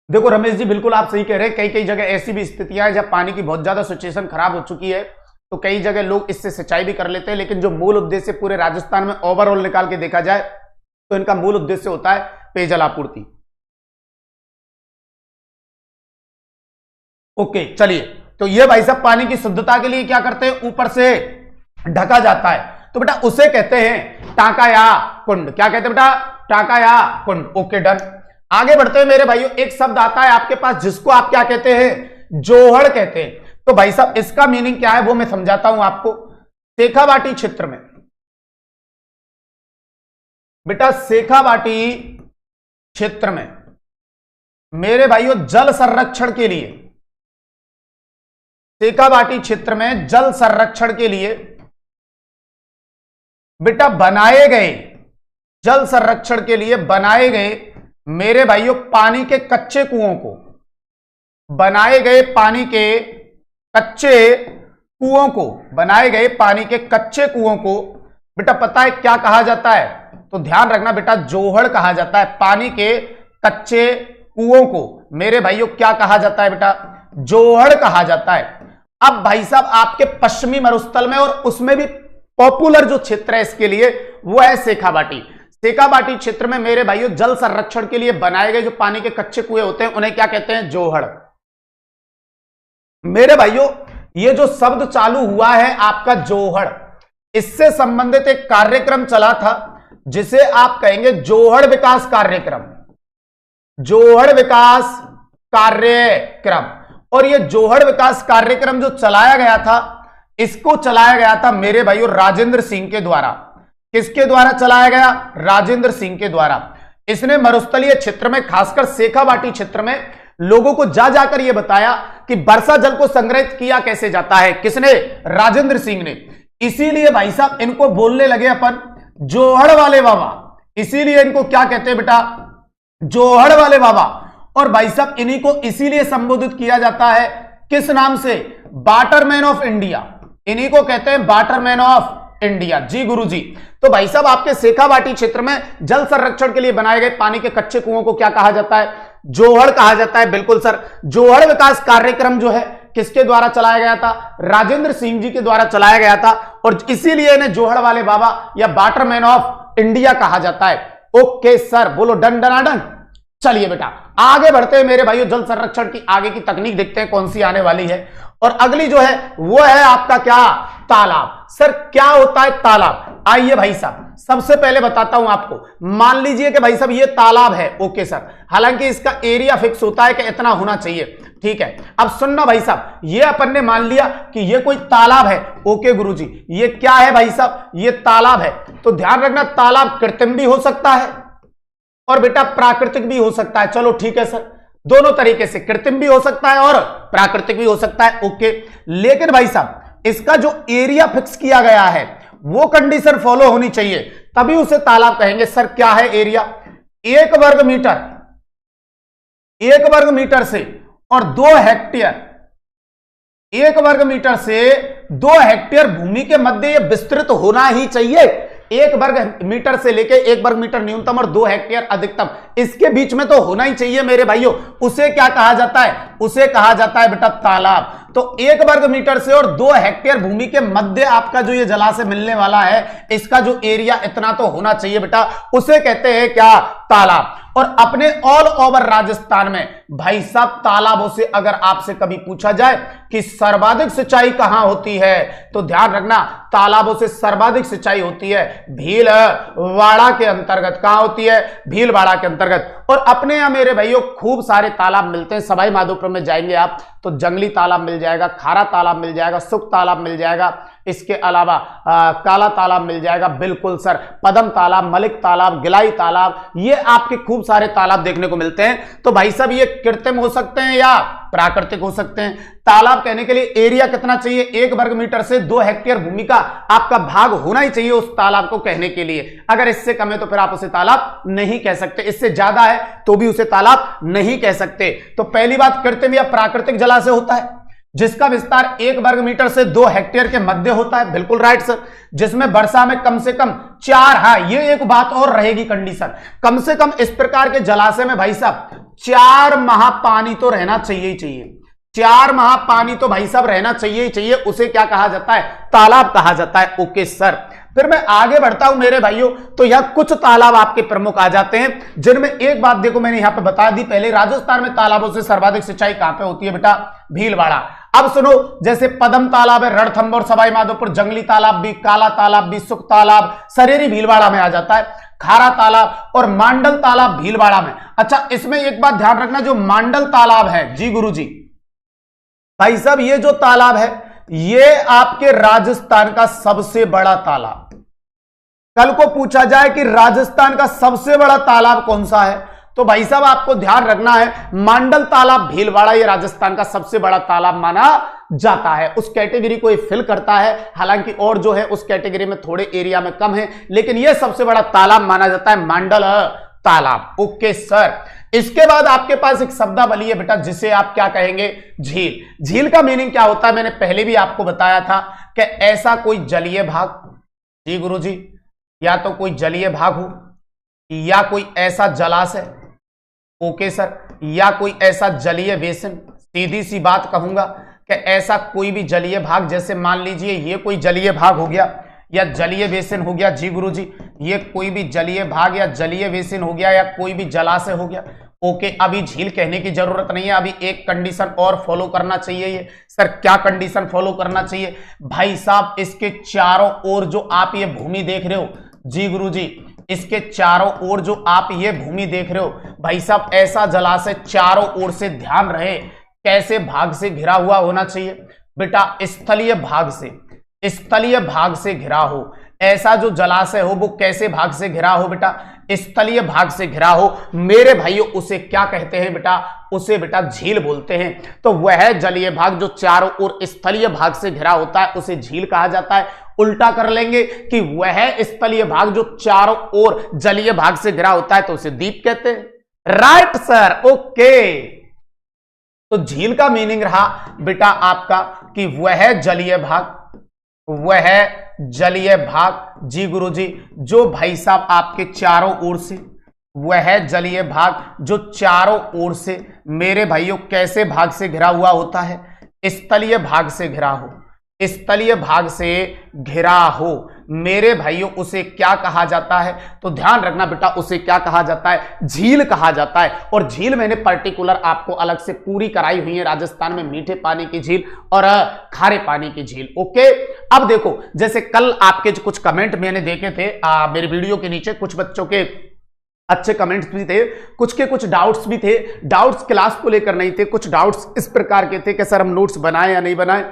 Speaker 1: देखो रमेश जी, बिल्कुल आप सही कह रहे हैं। कई कई जगह ऐसी भी स्थितियां हैं जब पानी की बहुत ज्यादा सिचुएशन खराब हो चुकी है, तो कई जगह लोग इससे सिंचाई भी कर लेते हैं। लेकिन जो मूल उद्देश्य पूरे राजस्थान में ओवरऑल निकाल के देखा जाए तो इनका मूल उद्देश्य होता है पेयजल आपूर्ति। ओके चलिए, तो ये भाई साहब पानी की शुद्धता के लिए क्या करते हैं, ऊपर से ढका जाता है, तो बेटा उसे कहते हैं टांका या कुंड। क्या कहते हैं बेटा, टांका या कुंड। Okay done. आगे बढ़ते हैं मेरे भाइयों, एक शब्द आता है आपके पास जिसको आप क्या कहते हैं, जोहड़ कहते हैं। तो भाई साहब इसका मीनिंग क्या है वो मैं समझाता हूं आपको। शेखावाटी क्षेत्र में बेटा, शेखावाटी क्षेत्र में मेरे भाइयों जल संरक्षण के लिए, शेखावाटी क्षेत्र में जल संरक्षण के लिए बेटा बनाए गए, जल संरक्षण के लिए बनाए गए मेरे भाइयों पानी के कच्चे कुओं को, बनाए गए पानी के कच्चे कुओं को, बनाए गए पानी के कच्चे कुओं को बेटा पता है क्या कहा जाता है, तो ध्यान रखना बेटा जोहड़ कहा जाता है। पानी के कच्चे कुओं को मेरे भाइयों क्या कहा जाता है बेटा, जोहड़ कहा जाता है। अब भाई साहब आपके पश्चिमी मरुस्थल में और उसमें भी पॉपुलर जो क्षेत्र है इसके लिए वो है शेखावाटी। शेखावाटी क्षेत्र में मेरे भाइयों जल संरक्षण के लिए बनाए गए जो पानी के कच्चे कुएं होते हैं उन्हें क्या कहते हैं, जोहड़। मेरे भाइयों ये जो शब्द चालू हुआ है आपका जोहड़, इससे संबंधित एक कार्यक्रम चला था जिसे आप कहेंगे जोहड़ विकास कार्यक्रम, जोहड़ विकास कार्यक्रम। और ये जोहड़ विकास कार्यक्रम जो चलाया गया था, इसको चलाया गया था मेरे भाइयों राजेंद्र सिंह के द्वारा। किसके द्वारा चलाया गया, राजेंद्र सिंह के द्वारा। इसने मरुस्थलीय क्षेत्र में खासकर शेखावाटी क्षेत्र में लोगों को जा जाकर यह बताया कि वर्षा जल को संग्रहित किया कैसे जाता है। किसने, राजेंद्र सिंह ने। इसीलिए भाई साहब इनको बोलने लगे अपन जोहड़ वाले बाबा, इसीलिए इनको क्या कहते हैं बेटा, जोहड़ वाले बाबा। और भाई साहब इन्हीं को इसीलिए संबोधित किया जाता है किस नाम से, वाटरमैन ऑफ इंडिया। इन्हीं को कहते हैं वाटरमैन ऑफ इंडिया। जी गुरुजी। तो भाई साहब आपके शेखावाटी क्षेत्र में जल संरक्षण के लिए बनाए गए पानी के कच्चे कुओं को क्या कहा जाता है, जोहड़ कहा जाता है। बिल्कुल सर, जोहड़ विकास कार्यक्रम जो है किसके द्वारा चलाया गया था, राजेंद्र सिंह जी के द्वारा चलाया गया था और इसीलिए इन्हें जोहड़ वाले बाबा या वाटरमैन ऑफ इंडिया कहा जाता है। ओके सर, बोलो डन डनाडन। चलिए बेटा आगे बढ़ते हैं मेरे भाइयों, जल संरक्षण की आगे की तकनीक देखते हैं कौन सी आने वाली है। और अगली जो है वो है आपका क्या, तालाब। सर क्या होता है तालाब, आइए भाई साहब सबसे पहले बताता हूं आपको। मान लीजिए कि भाई साहब ये तालाब है, ओके सर, हालांकि इसका एरिया फिक्स होता है कि इतना होना चाहिए, ठीक है। अब सुनना भाई साहब, ये अपन ने मान लिया कि ये कोई तालाब है, ओके गुरुजी। ये क्या है भाई साहब, ये तालाब है। तो ध्यान रखना तालाब कृत्रिम भी हो सकता है और बेटा प्राकृतिक भी हो सकता है। चलो ठीक है सर, दोनों तरीके से, कृत्रिम भी हो सकता है और प्राकृतिक भी हो सकता है, ओके। लेकिन भाई साहब इसका जो एरिया फिक्स किया गया है वो कंडीशन फॉलो होनी चाहिए, तभी उसे तालाब कहेंगे। सर क्या है एरिया, 1 वर्ग मीटर, 1 वर्ग मीटर से और 2 हेक्टेयर, 1 वर्ग मीटर से 2 हेक्टेयर भूमि के मध्य यह विस्तृत होना ही चाहिए। 1 वर्ग मीटर से लेके 1 वर्ग मीटर न्यूनतम और 2 हेक्टेयर अधिकतम, इसके बीच में तो होना ही चाहिए मेरे भाइयों। उसे क्या कहा जाता है, उसे कहा जाता है बेटा तालाब। तो 1 वर्ग मीटर से और 2 हेक्टेयर भूमि के मध्य आपका जो ये जलाशय मिलने वाला है, इसका जो एरिया इतना तो होना चाहिए बेटा, उसे कहते हैं क्या, तालाब। और अपने ऑल ओवर राजस्थान में भाई साहब तालाबों से अगर आपसे कभी पूछा जाए कि सर्वाधिक सिंचाई कहां होती है, तो ध्यान रखना तालाबों से सर्वाधिक सिंचाई होती है भीलवाड़ा के अंतर्गत। कहां होती है, भीलवाड़ा के अंतर्गत। और अपने यहां मेरे भाइयों खूब सारे तालाब मिलते हैं। सवाई माधोपुर में जाएंगे आप तो जंगली तालाब मिल जाएगा, खारा तालाब मिल जाएगा, सुख तालाब मिल जाएगा, इसके अलावा काला तालाब मिल जाएगा, बिल्कुल सर, पदम तालाब, मलिक तालाब, गिलाई तालाब, ये आपके खूब सारे तालाब देखने को मिलते हैं। तो भाई साहब ये कृत्रिम हो सकते हैं या प्राकृतिक हो सकते हैं। तालाब कहने के लिए एरिया कितना चाहिए, 1 वर्ग मीटर से 2 हेक्टेयर भूमि का आपका भाग होना ही चाहिए उस तालाब को कहने के लिए। अगर इससे कम है तो फिर आप उसे तालाब नहीं कह सकते, इससे ज्यादा है तो भी उसे तालाब नहीं कह सकते। तो पहली बात, कृत्रिम या प्राकृतिक जलाशय होता है जिसका विस्तार 1 वर्ग मीटर से 2 हेक्टेयर के मध्य होता है, बिल्कुल राइट सर। जिसमें वर्षा में कम से कम 4, हाँ ये एक बात और रहेगी कंडीशन, कम से कम इस प्रकार के जलाशय में भाई साहब 4 माह पानी तो रहना चाहिए ही चाहिए। 4 माह पानी तो भाई साहब रहना चाहिए ही चाहिए। उसे क्या कहा जाता है, तालाब कहा जाता है, ओके सर। फिर मैं आगे बढ़ता हूं मेरे भाइयों, तो यह कुछ तालाब आपके प्रमुख आ जाते हैं, जिनमें एक बात देखो मैंने यहां पे बता दी पहले, राजस्थान में तालाबों से सर्वाधिक सिंचाई कहां पे होती है बेटा? भीलवाड़ा। अब सुनो, जैसे पदम तालाब है रणथंभौर सवाई माधोपुर, जंगली तालाब भी, काला तालाब भी, सुख तालाब सरेरी भीलवाड़ा में आ जाता है, खारा तालाब और मांडल तालाब भीलवाड़ा में। अच्छा, इसमें एक बात ध्यान रखना, जो मांडल तालाब है जी गुरुजी, भाई साहब ये जो तालाब है ये आपके राजस्थान का सबसे बड़ा तालाब। कल को पूछा जाए कि राजस्थान का सबसे बड़ा तालाब कौन सा है, तो भाई साहब आपको ध्यान रखना है मांडल तालाब भीलवाड़ा ये राजस्थान का सबसे बड़ा तालाब माना जाता है। उस कैटेगरी को ये फिल करता है, हालांकि और जो है उस कैटेगरी में थोड़े एरिया में कम है, लेकिन यह सबसे बड़ा तालाब माना जाता है मांडल तालाब। Okay sir. इसके बाद आपके पास एक शब्दावली है बेटा, जिसे आप क्या कहेंगे? झील। झील का मीनिंग क्या होता है मैंने पहले भी आपको बताया था कि ऐसा कोई जलीय भाग, जी गुरुजी, या तो कोई जलीय भाग हो या कोई ऐसा जलाशय, ओके सर, या कोई ऐसा जलीय बेसिन, सीधी सी बात कहूंगा कि ऐसा कोई भी जलीय भाग, जैसे मान लीजिए ये कोई जलीय भाग हो गया या जलीय बेसिन हो गया, जी गुरुजी, ये कोई भी जलीय भाग या जलीय बेसिन हो गया या कोई भी जलाशय हो गया। ओके, अभी झील कहने की जरूरत नहीं है, अभी एक कंडीशन और फॉलो करना चाहिए। ये सर क्या कंडीशन फॉलो करना चाहिए? भाई साहब इसके चारों ओर जो आप ये भूमि देख रहे हो, जी गुरुजी, इसके चारों ओर जो आप ये भूमि देख रहे हो, भाई साहब ऐसा जलाशय चारों ओर से, ध्यान रहे, कैसे भाग से घिरा हुआ होना चाहिए बेटा? स्थलीय भाग से, स्थलीय भाग से घिरा हो। ऐसा जो जलाशय हो वो कैसे भाग से घिरा हो बेटा? स्थलीय भाग से घिरा हो मेरे भाइयों, उसे क्या कहते हैं बेटा? उसे बेटा झील बोलते हैं। तो वह जलीय भाग जो चारों ओर स्थलीय भाग से घिरा होता है उसे झील कहा जाता है। उल्टा कर लेंगे कि वह स्थलीय भाग जो चारों ओर जलीय भाग से घिरा होता है तो उसे द्वीप कहते हैं। Right sir, okay. तो झील का मीनिंग रहा बेटा आपका कि वह जलीय भाग, वह जलीय भाग, जी गुरुजी, जो भाई साहब आपके चारों ओर से, वह जलीय भाग जो चारों ओर से मेरे भाइयों कैसे भाग से घिरा हुआ होता है? स्थलीय भाग से घिरा हो। स्थलीय भाग से घिरा हो मेरे भाइयों, उसे क्या कहा जाता है? तो ध्यान रखना बेटा, उसे क्या कहा जाता है? झील कहा जाता है। और झील मैंने पर्टिकुलर आपको अलग से पूरी कराई हुई है, राजस्थान में मीठे पानी की झील और खारे पानी की झील। ओके, अब देखो, जैसे कल आपके जो कुछ कमेंट मैंने देखे थे मेरे वीडियो के नीचे, कुछ बच्चों के अच्छे कमेंट्स भी थे, कुछ के कुछ डाउट्स भी थे। डाउट्स क्लास को लेकर नहीं थे, कुछ डाउट्स इस प्रकार के थे कि सर हम नोट्स बनाए या नहीं बनाए।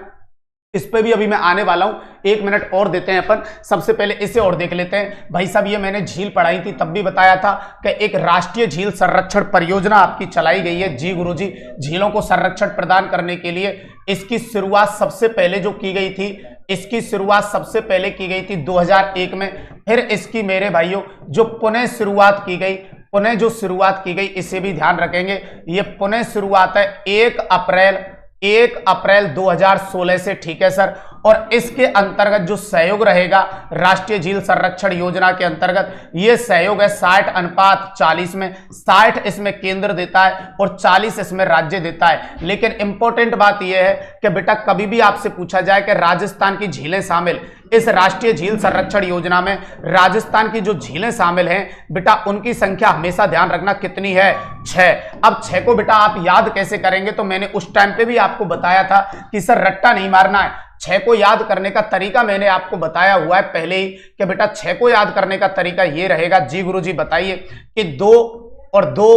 Speaker 1: इस पे भी अभी मैं आने वाला हूं, 1 मिनट और देते हैं अपन। सबसे पहले इसे और देख लेते हैं। भाई साहब ये मैंने झील पढ़ाई थी, तब भी बताया था कि एक राष्ट्रीय झील संरक्षण परियोजना आपकी चलाई गई है। जी गुरुजी, झीलों को संरक्षण प्रदान करने के लिए इसकी शुरुआत सबसे पहले जो की गई थी, इसकी शुरुआत सबसे पहले की गई थी 2001 में। फिर इसकी मेरे भाइयों जो पुनः शुरुआत की गई, पुनः जो शुरुआत की गई, इसे भी ध्यान रखेंगे, ये पुनः शुरुआत है 1 अप्रैल 2016 से, ठीक है सर। और इसके अंतर्गत जो सहयोग रहेगा राष्ट्रीय झील संरक्षण योजना के अंतर्गत, ये सहयोग है 60:40 में। 60 इसमें केंद्र देता है और 40 इसमें राज्य देता है। लेकिन इंपॉर्टेंट बात यह है कि बेटा कभी भी आपसे पूछा जाए कि राजस्थान की झीलें शामिल इस राष्ट्रीय झील संरक्षण योजना में, राजस्थान की जो झीलें शामिल हैं बेटा, उनकी संख्या हमेशा ध्यान रखना कितनी है? 6। अब 6 को बेटा आप याद कैसे करेंगे? तो मैंने उस टाइम पे भी आपको बताया था कि सर रट्टा नहीं मारना है। 6 को याद करने का तरीका मैंने आपको बताया हुआ है पहले ही कि बेटा 6 को याद करने का तरीका ये रहेगा। जी गुरुजी बताइए कि 2 और 2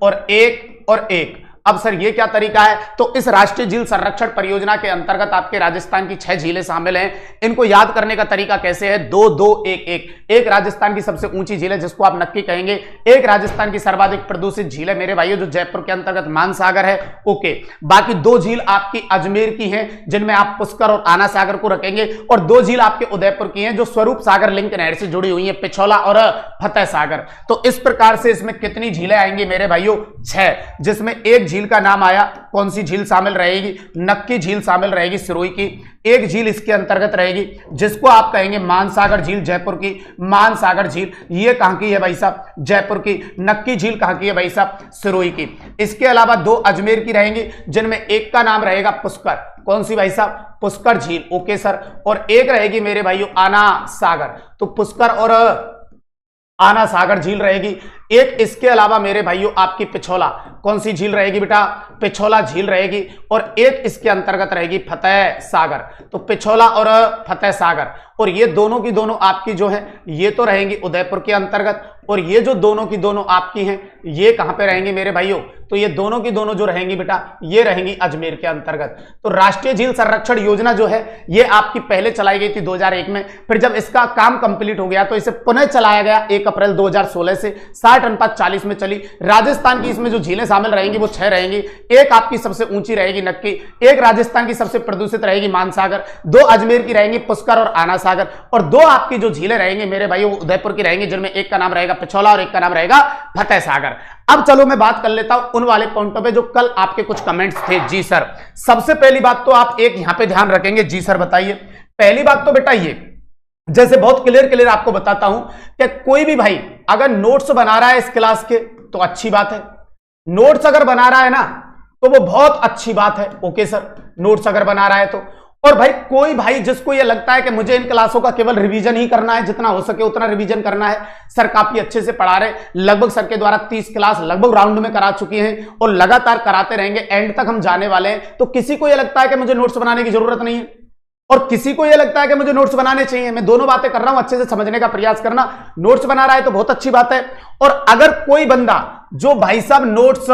Speaker 1: और 1 और 1। अब सर ये क्या तरीका है? तो इस राष्ट्रीय झील संरक्षण परियोजना के अंतर्गत आपके राजस्थान की 6 झीलें शामिल हैं। इनको याद करने का तरीका कैसे है? 2 2 1 1। एक राजस्थान की सबसे ऊंची झील है जिसको आप नक्की कहेंगे। एक राजस्थान की सर्वाधिक प्रदूषित झील है मेरे भाइयों जो जयपुर के अंतर्गत मानसागर है। ओके, बाकी 2 झील आपकी अजमेर की हैं जिनमें आप पुष्कर और आना सागर को रखेंगे, और 2 झील आपके उदयपुर की हैं जो स्वरूप सागर लिंक नहर से जुड़ी हुई है, पिछौला और फतेह सागर। तो इस प्रकार से इसमें कितनी झीलें आएंगी मेरे भाइयों? 6, जिसमें एक झील झील का नाम आया, कौन सी झील शामिल रहेगी? नक्की झील शामिल रहेगी सिरोही की। एक झील इसके अंतर्गत रहेगी जिसको आप कहेंगे मानसागर झील, जयपुर की। मानसागर झील ये कहां की है भाई साहब? जयपुर की। नक्की झील कहां की है भाई साहब? सिरोही की। इसके अलावा 2 अजमेर की रहेंगी जिनमें एक का नाम रहेगा पुष्कर। कौन सी भाई साहब? पुष्कर झील। Okay sir. और एक रहेगी मेरे भाइयों आना सागर। तो पुष्कर और आना सागर झील रहेगी। एक इसके अलावा मेरे भाइयों आपकी पिछोला, कौन सी झील रहेगी बेटा? पिछोला झील रहेगी। और एक इसके अंतर्गत रहेगी फतेह सागर। तो पिछोला और फतेह सागर, और ये दोनों की दोनों आपकी जो है ये तो रहेंगी उदयपुर के अंतर्गत, और ये जो दोनों की दोनों आपकी हैं ये कहां पे रहेंगी मेरे भाइयों? तो ये दोनों की दोनों जो रहेंगी बेटा ये रहेंगी अजमेर के अंतर्गत। तो राष्ट्रीय झील संरक्षण योजना जो है ये आपकी पहले चलाई गई थी 2001 में, फिर जब इसका काम कंप्लीट हो गया तो इसे पुनः चलाया गया 1 अप्रैल 2016 से 60:40 में चली। राजस्थान की इसमें जो झीलें शामिल रहेंगी वो 6 रहेंगी। एक आपकी सबसे ऊंची रहेगी नक्की, एक राजस्थान की सबसे प्रदूषित रहेगी मानसागर, 2 अजमेर की रहेंगी पुष्कर और आना सागर, और 2 आपकी जो झीलें रहेंगी मेरे भाइयों उदयपुर की रहेंगी जिनमें एक का नाम रहेगा पिछोला और एक का नाम रहेगा फतेह सागर। अब चलो मैं बात कर लेता हूं उन वाले पॉइंटों पे जो कल आपके कुछ कमेंट्स थे। जी सर, सबसे पहली बात तो आप एक यहां पे ध्यान रखेंगे। जी सर बताइए। पहली बात तो बेटा ये, जैसे बहुत क्लियर आपको बताता हूं कि कोई भी भाई अगर नोट्स बना रहा है इस क्लास के तो अच्छी बात है। नोट्स अगर बना रहा है ना तो वो बहुत अच्छी बात है। ओके सर, नोट्स अगर बना रहा है तो। और भाई कोई भाई जिसको ये लगता है कि मुझे इन क्लासों का केवल रिवीजन ही करना है, जितना हो सके उतना रिवीजन करना है, सर काफी अच्छे से पढ़ा रहे, लगभग सर के द्वारा 30 क्लास लगभग राउंड में करा चुके हैं और लगातार कराते रहेंगे, एंड तक हम जाने वाले हैं। तो किसी को ये लगता है कि मुझे नोट्स बनाने की जरूरत नहीं है और किसी को ये लगता है कि मुझे नोट्स बनाने चाहिए, मैं दोनों बातें कर रहा हूं, अच्छे से समझने का प्रयास करना। नोट्स बना रहा है तो बहुत अच्छी बात है। और अगर कोई बंदा जो भाई साहब नोट्स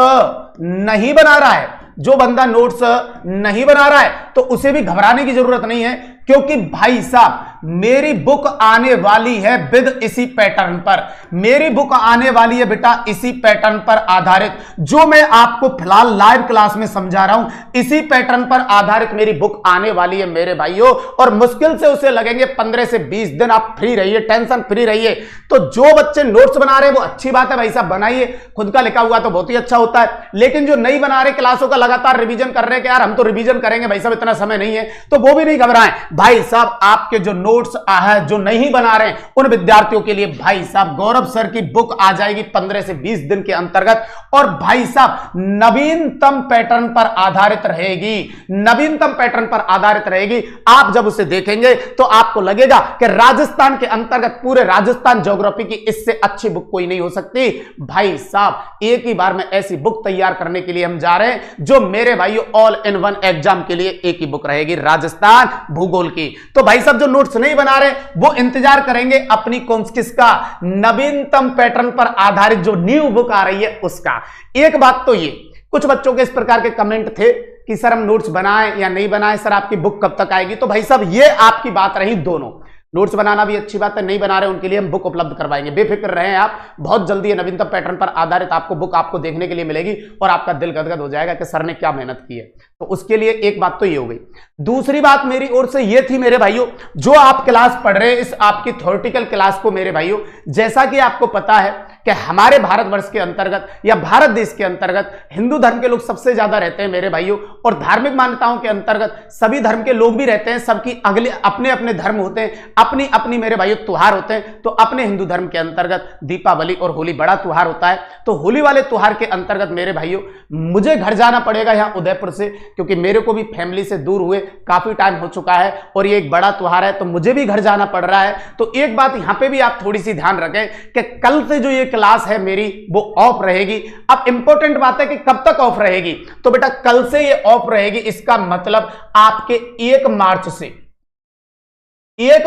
Speaker 1: नहीं बना रहा है, जो बंदा नोट्स नहीं बना रहा है तो उसे भी घबराने की जरूरत नहीं है, क्योंकि भाई साहब मेरी बुक आने वाली है विद इसी पैटर्न पर। मेरी बुक आने वाली है बेटा इसी पैटर्न पर आधारित, जो मैं आपको फिलहाल लाइव क्लास में समझा रहा हूं, इसी पैटर्न पर आधारित मेरी बुक आने वाली है मेरे भाइयों। और मुश्किल से उसे लगेंगे 15 से 20 दिन। आप फ्री रहिए, टेंशन फ्री रहिए। तो जो बच्चे नोट्स बना रहे हैं वो अच्छी बात है भाई साहब, बनाइए, खुद का लिखा हुआ तो बहुत ही अच्छा होता है। लेकिन जो नहीं बना रहे, क्लासों का लगातार रिवीजन कर रहे हैं कि यार हम तो रिवीजन करेंगे भाई साहब, इतना समय नहीं है, तो वो भी नहीं घबराएं भाई साहब। आपके जो नोट्स है जो नहीं बना रहे उन विद्यार्थियों के लिए भाई साहब गौरव सर की बुक आ जाएगी 15 से 20 दिन के अंतर्गत, और भाई साहब नवीनतम पैटर्न पर आधारित रहेगी। नवीनतम पैटर्न पर आधारित रहेगी। आप जब उसे देखेंगे तो आपको लगेगा कि राजस्थान के अंतर्गत पूरे राजस्थान ज्योग्राफी की इससे अच्छी बुक कोई नहीं हो सकती। भाई साहब एक ही बार में ऐसी बुक तैयार करने के लिए हम जा रहे हैं जो मेरे भाइयों ऑल इन वन एग्जाम के लिए एक ही बुक रहेगी, राजस्थान भूगोल की। तो भाई साहब जो नोट्स नहीं बना रहे वो इंतजार करेंगे अपनी किसका? नवीनतम पैटर्न पर आधारित जो न्यू बुक आ रही है उसका। एक बात तो ये, कुछ बच्चों के इस प्रकार के कमेंट थे कि सर हम नोट्स बनाएं या नहीं बनाएं, सर आपकी बुक कब तक आएगी? तो भाई साहब ये आपकी बात रही दोनों। नोट्स बनाना भी अच्छी बात है, नहीं बना रहे उनके लिए हम बुक उपलब्ध करवाएंगे, बेफिक्र रहें आप। बहुत जल्दी नवीनतम पैटर्न पर आधारित आपको बुक आपको देखने के लिए मिलेगी और आपका दिल गदगद हो जाएगा कि सर ने क्या मेहनत की है। तो उसके लिए एक बात तो ये हो गई। दूसरी बात मेरी ओर से ये थी मेरे भाइयों, जो आप क्लास पढ़ रहे हैं इस आपकी थ्योरेटिकल क्लास को मेरे भाइयों, जैसा कि आपको पता है कि हमारे भारतवर्ष के अंतर्गत या भारत देश के अंतर्गत हिंदू धर्म के लोग सबसे ज्यादा रहते हैं मेरे भाइयों, और धार्मिक मान्यताओं के अंतर्गत सभी धर्म के लोग भी रहते हैं, सबकी अगले अपने अपने धर्म होते हैं, अपनी अपनी मेरे भाइयों त्योहार होते हैं। तो अपने हिंदू धर्म के अंतर्गत दीपावली और होली बड़ा त्योहार होता है। तो होली वाले त्योहार के अंतर्गत मेरे भाइयों मुझे घर जाना पड़ेगा यहाँ उदयपुर से, क्योंकि मेरे को भी फैमिली से दूर हुए काफी टाइम हो चुका है और ये एक बड़ा त्योहार है, तो मुझे भी घर जाना पड़ रहा है। तो एक बात यहां पे भी आप थोड़ी सी ध्यान रखें कि कल से जो ये क्लास है मेरी वो ऑफ रहेगी। अब इंपॉर्टेंट बात है कि कब तक ऑफ रहेगी, तो बेटा कल से ये ऑफ रहेगी। इसका मतलब आपके 1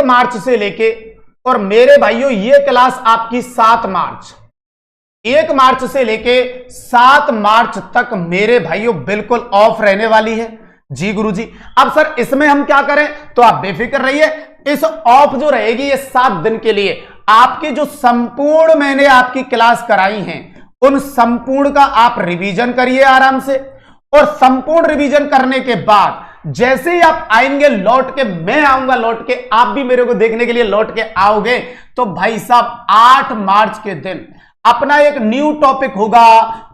Speaker 1: मार्च से लेके, और मेरे भाइयों ये क्लास आपकी 7 मार्च, 1 मार्च से लेके 7 मार्च तक मेरे भाइयों बिल्कुल ऑफ रहने वाली है। जी गुरुजी, अब सर इसमें हम क्या करें? तो आप बेफिक्र रहिए, इस ऑफ जो रहेगी ये 7 दिन के लिए आपकी जो संपूर्ण मैंने आपकी क्लास कराई हैं उन संपूर्ण का आप रिवीजन करिए आराम से, और संपूर्ण रिवीजन करने के बाद जैसे ही आप आएंगे लौट के, मैं आऊंगा लौट के, आप भी मेरे को देखने के लिए लौट के आओगे, तो भाई साहब 8 मार्च के दिन अपना एक न्यू टॉपिक होगा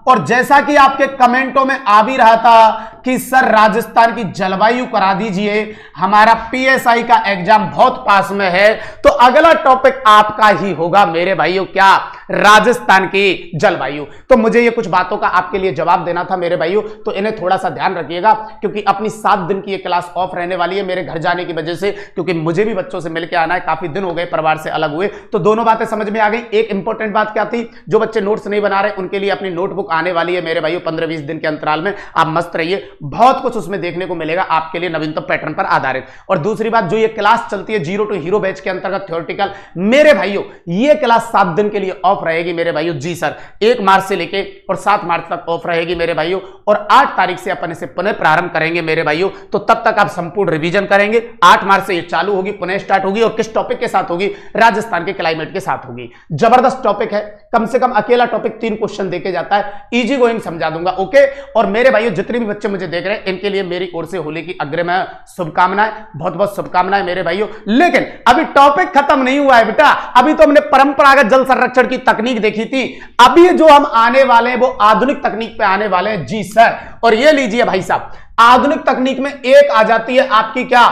Speaker 1: और जैसा कि आपके कमेंटों में आ भी रहा था कि सर राजस्थान की जलवायु करा दीजिए, हमारा पीएसआई का एग्जाम बहुत पास में है, तो अगला टॉपिक आपका ही होगा मेरे भाइयों, क्या? राजस्थान की जलवायु। तो मुझे ये कुछ बातों का आपके लिए जवाब देना था मेरे भाइयों, तो इन्हें थोड़ा सा ध्यान रखिएगा, क्योंकि अपनी 7 दिन की ये क्लास ऑफ रहने वाली है मेरे घर जाने की वजह से, क्योंकि मुझे भी बच्चों से मिलकर आना है, काफी दिन हो गए परिवार से अलग हुए। तो दोनों बातें समझ में आ गई। एक इंपॉर्टेंट बात क्या थी, जो बच्चे नोट्स नहीं बना रहे उनके लिए अपनी नोटबुक आने वाली है मेरे भाइयों 15-20 दिन के अंतराल में, आप मस्त रहिए, बहुत कुछ उसमें देखने को मिलेगा आपके लिए नवीनतम पैटर्न पर आधारित। और दूसरी बात, जो ये क्लास चलती है जीरो टू हीरो बैच के अंतर्गत थ्योरेटिकल, मेरे भाइयों ये क्लास 7 दिन के लिए ऑफ रहेगी मेरे भाइयों। जी सर, 1 मार्च से लेके और 7 मार्च तक ऑफ रहेगी मेरे भाइयों, और 8 तारीख से अपन इसे पुनः प्रारंभ करेंगे मेरे भाइयों। तो तब तक आप संपूर्ण रिवीजन करेंगे। 8 मार्च से ये चालू होगी, पुनः स्टार्ट होगी, और किस टॉपिक के साथ होगी? राजस्थान के क्लाइमेट के साथ होगी। जबरदस्त टॉपिक है, कम से कम अकेला टॉपिक 3 क्वेश्चन देके जाता है, इजी गोइंग समझा दूंगा। ओके, और मेरे भाइयों जितने भी बच्चे मुझे देख रहे हैं इनके लिए मेरी ओर से होली की अग्रिम शुभकामनाएं, बहुत बहुत शुभकामनाएं मेरे भाइयों। लेकिन अभी टॉपिक खत्म नहीं हुआ है बेटा, अभी तो हमने परंपरागत जल संरक्षण की तकनीक देखी थी, अभी जो हम आने वाले हैं वो आधुनिक तकनीक पे आने वाले हैं। जी सर, और ये लीजिए भाई साहब, आधुनिक तकनीक में एक आ जाती है आपकी क्या?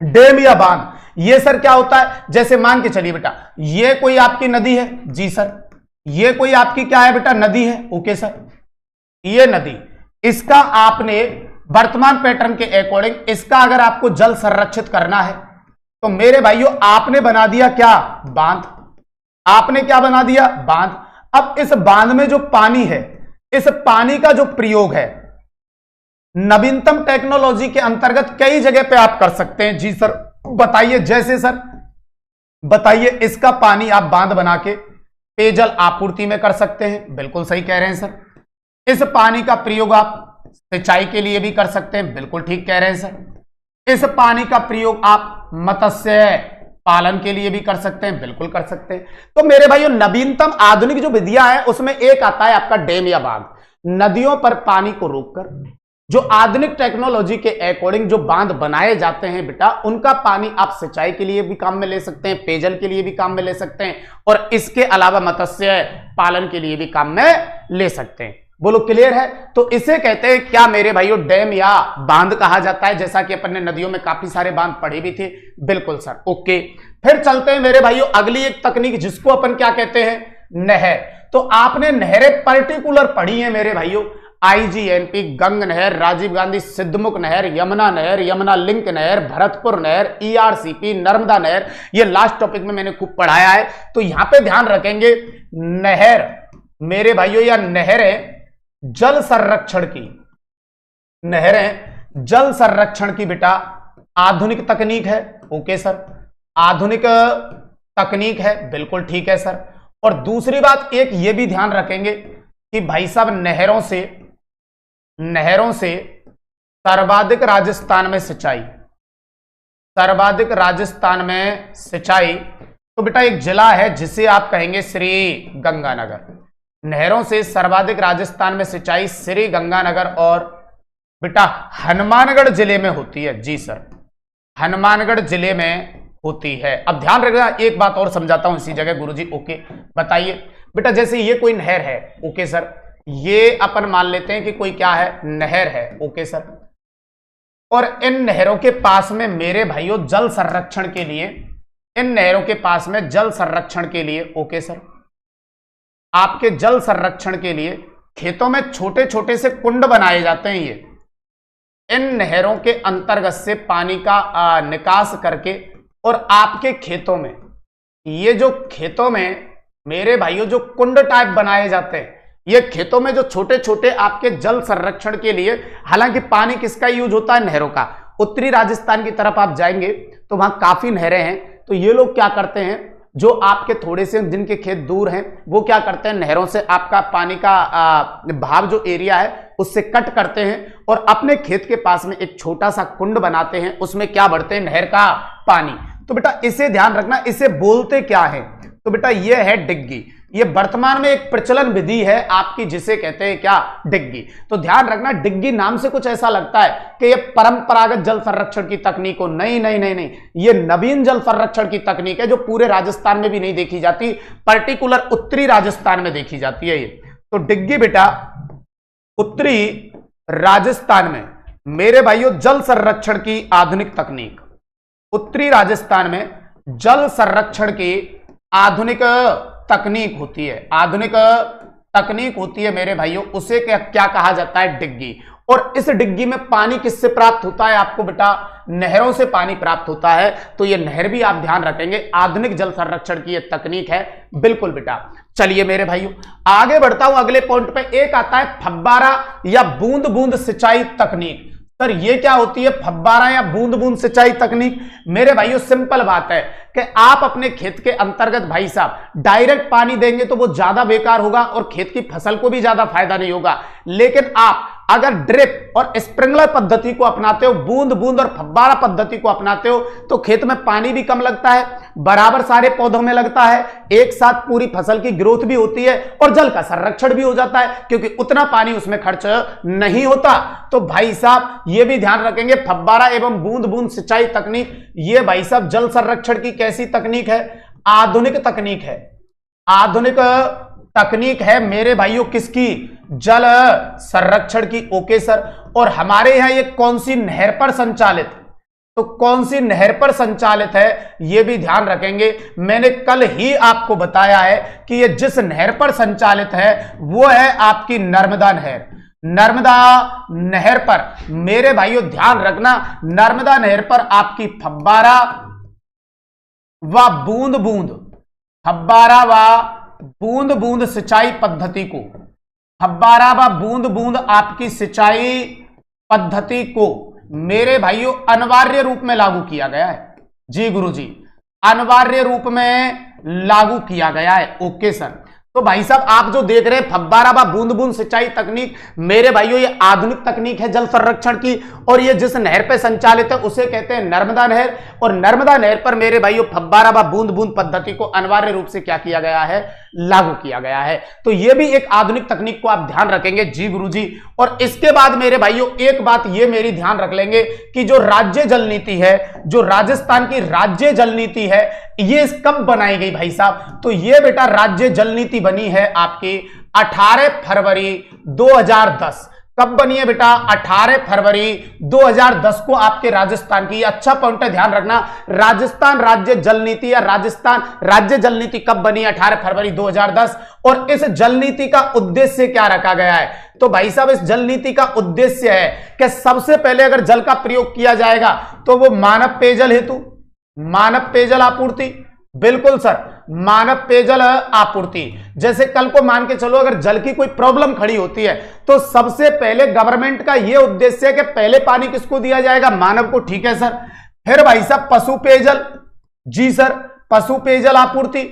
Speaker 1: डैम या बांध। ये सर क्या होता है? जैसे मान के चलिए बेटा, ये कोई आपकी नदी है। जी सर, ये कोई आपकी क्या है बेटा? नदी है। ओके सर, ये नदी, इसका आपने वर्तमान पैटर्न के अकॉर्डिंग इसका अगर आपको जल संरक्षित करना है तो मेरे भाइयों आपने बना दिया क्या? बांध। आपने क्या बना दिया? बांध। अब इस बांध में जो पानी है, इस पानी का जो प्रयोग है नवीनतम टेक्नोलॉजी के अंतर्गत कई जगह पे आप कर सकते हैं। जी सर, बताइए। जैसे सर बताइए, इसका पानी आप बांध बना के पेयजल आपूर्ति में कर सकते हैं। बिल्कुल सही कह रहे हैं सर। इस पानी का प्रयोग आप सिंचाई के लिए भी कर सकते हैं। बिल्कुल ठीक कह रहे हैं सर। इस पानी का प्रयोग आप मत्स्य पालन के लिए भी कर सकते हैं। बिल्कुल कर सकते हैं। तो मेरे भाइयों नवीनतम आधुनिक जो विधियां हैं उसमें एक आता है आपका डैम या बांध। नदियों पर पानी को रोककर जो आधुनिक टेक्नोलॉजी के अकॉर्डिंग जो बांध बनाए जाते हैं बेटा, उनका पानी आप सिंचाई के लिए भी काम में ले सकते हैं, पेयजल के लिए भी काम में ले सकते हैं, और इसके अलावा मत्स्य पालन के लिए भी काम में ले सकते हैं। बोलो क्लियर है? तो इसे कहते हैं क्या मेरे भाइयों? डैम या बांध कहा जाता है, जैसा कि अपन ने नदियों में काफी सारे बांध पढ़े भी थे। बिल्कुल सर। ओके, फिर चलते हैं मेरे भाइयों अगली एक तकनीक जिसको अपन क्या कहते हैं? नहर। तो आपने नहरें पर्टिकुलर पढ़ी है मेरे भाइयों, आईजीएनपी, गंग नहर, राजीव गांधी सिद्धमुख नहर, यमुना लिंक नहर, भरतपुर नहर, ईआरसीपी, नर्मदा नहर, ये लास्ट टॉपिक में मैंने खूब पढ़ाया है। तो यहां पे ध्यान रखेंगे, नहर मेरे भाइयों या नहरें जल संरक्षण की, नहरें जल संरक्षण की बेटा आधुनिक तकनीक है। ओके सर, आधुनिक तकनीक है। बिल्कुल ठीक है सर। और दूसरी बात एक ये भी ध्यान रखेंगे कि भाई साहब नहरों से सर्वाधिक राजस्थान में सिंचाई, सर्वाधिक राजस्थान में सिंचाई, तो बेटा एक जिला है जिसे आप कहेंगे श्री गंगानगर। नहरों से सर्वाधिक राजस्थान में सिंचाई श्री गंगानगर और बेटा हनुमानगढ़ जिले में होती है। जी सर, हनुमानगढ़ जिले में होती है। अब ध्यान रखना, एक बात और समझाता हूं इसी जगह गुरुजी। ओके, बताइए बेटा, जैसे ये कोई नहर है। ओके सर, ये अपन मान लेते हैं कि कोई क्या है? नहर है। ओके सर, और इन नहरों के पास में मेरे भाइयों जल संरक्षण के लिए, इन नहरों के पास में जल संरक्षण के लिए, ओके सर, आपके जल संरक्षण के लिए खेतों में छोटे छोटे से कुंड बनाए जाते हैं। ये इन नहरों के अंतर्गत से पानी का निकास करके, और आपके खेतों में, ये जो खेतों में मेरे भाइयों जो कुंड टाइप बनाए जाते हैं, ये खेतों में जो छोटे छोटे आपके जल संरक्षण के लिए, हालांकि पानी किसका यूज होता है? नहरों का। उत्तरी राजस्थान की तरफ आप जाएंगे तो वहां काफी नहरें हैं, तो ये लोग क्या करते हैं, जो आपके थोड़े से जिनके खेत दूर हैं वो क्या करते हैं, नहरों से आपका पानी का भाव जो एरिया है उससे कट करते हैं और अपने खेत के पास में एक छोटा सा कुंड बनाते हैं, उसमें क्या भरते हैं? नहर का पानी। तो बेटा इसे ध्यान रखना, इसे बोलते क्या है? तो बेटा ये है डिग्गी। ये वर्तमान में एक प्रचलन विधि है आपकी जिसे कहते हैं क्या? डिग्गी। तो ध्यान रखना, डिग्गी नाम से कुछ ऐसा लगता है कि ये परंपरागत जल संरक्षण की तकनीक हो। नहीं नहीं नहीं नहीं, ये नवीन जल संरक्षण की तकनीक है जो पूरे राजस्थान में भी नहीं देखी जाती, पर्टिकुलर उत्तरी राजस्थान में देखी जाती है ये। तो डिग्गी बेटा उत्तरी राजस्थान में मेरे भाइयों जल संरक्षण की आधुनिक तकनीक, उत्तरी राजस्थान में जल संरक्षण की आधुनिक तकनीक होती है, आधुनिक तकनीक होती है मेरे भाइयों, उसे क्या कहा जाता है? डिग्गी। और इस डिग्गी में पानी किससे प्राप्त होता है? आपको बेटा नहरों से पानी प्राप्त होता है। तो ये नहर भी आप ध्यान रखेंगे, आधुनिक जल संरक्षण की ये तकनीक है। बिल्कुल बेटा। चलिए मेरे भाइयों आगे बढ़ता हूं अगले पॉइंट पे। एक आता है फव्वारा या बूंद बूंद सिंचाई तकनीक। सर ये क्या होती है फव्वारा या बूंद बूंद सिंचाई तकनीक? मेरे भाइयों सिंपल बात है कि आप अपने खेत के अंतर्गत भाई साहब डायरेक्ट पानी देंगे तो वो ज्यादा बेकार होगा और खेत की फसल को भी ज्यादा फायदा नहीं होगा। लेकिन आप अगर ड्रिप और स्प्रिंकलर पद्धति को अपनाते हो, बूंद बूंद और फव्वारा पद्धति को अपनाते हो, तो खेत में पानी भी कम लगता है, बराबर सारे पौधों में लगता है, एक साथ पूरी फसल की ग्रोथ भी होती है और जल का संरक्षण भी हो जाता है क्योंकि उतना पानी उसमें खर्च नहीं होता। तो भाई साहब ये भी ध्यान रखेंगे, फव्वारा एवं बूंद बूंद सिंचाई तकनीक ये भाई साहब जल संरक्षण की कैसी तकनीक है? आधुनिक तकनीक है, आधुनिक तकनीक है मेरे भाइयों किसकी? जल संरक्षण की। Okay sir. और हमारे यहां ये कौन सी नहर पर संचालित? तो कौन सी नहर पर संचालित है ये भी ध्यान रखेंगे। मैंने कल ही आपको बताया है कि ये जिस नहर पर संचालित है वो है आपकी नर्मदा नहर। नर्मदा नहर पर मेरे भाइयों ध्यान रखना, नर्मदा नहर पर आपकी फव्वारा व बूंद बूंद, फव्वारा व बूंद बूंद सिंचाई पद्धति को, फव्वारा व बूंद बूंद आपकी सिंचाई पद्धति को मेरे भाइयों अनिवार्य रूप में लागू किया गया है। जी गुरुजी, अनिवार्य रूप में लागू किया गया है। Okay sir. तो भाई साहब आप जो देख रहे हैं फव्वारा व बूंद बूंद सिंचाई तकनीक मेरे भाइयों ये आधुनिक तकनीक है जल संरक्षण की, और ये जिस नहर पे संचालित है उसे कहते हैं नर्मदा नहर। और नर्मदा नहर पर मेरे भाइयों फव्वारा व बूंद बूंद पद्धति को अनिवार्य रूप से क्या किया गया है? लागू किया गया है। तो ये भी एक आधुनिक तकनीक को आप ध्यान रखेंगे। जी गुरुजी। और इसके बाद मेरे भाइयों एक बात ये मेरी ध्यान रख लेंगे कि जो राज्य जल नीति है, जो राजस्थान की राज्य जल नीति है, ये कब बनाई गई भाई साहब? तो ये बेटा राज्य जल नीति बनी है आपकी 18 फरवरी 2010। कब बनी है बेटा? 18 फरवरी 2010 को आपके राजस्थान की। अच्छा पॉइंट है, ध्यान रखना। राजस्थान राज्य जल नीति या राजस्थान राज्य जल नीति कब बनी? 18 फरवरी 2010। और इस जल नीति का उद्देश्य क्या रखा गया है? तो भाई साहब इस जल नीति का उद्देश्य है कि सबसे पहले अगर जल का प्रयोग किया जाएगा तो वो मानव पेयजल हेतु, मानव पेयजल आपूर्ति। बिल्कुल सर, मानव पेयजल आपूर्ति। जैसे कल को मान के चलो अगर जल की कोई प्रॉब्लम खड़ी होती है तो सबसे पहले गवर्नमेंट का यह उद्देश्य है कि पहले पानी किसको दिया जाएगा? मानव को। ठीक है सर। फिर भाई साहब पशु पेयजल। जी सर, पशु पेयजल आपूर्ति।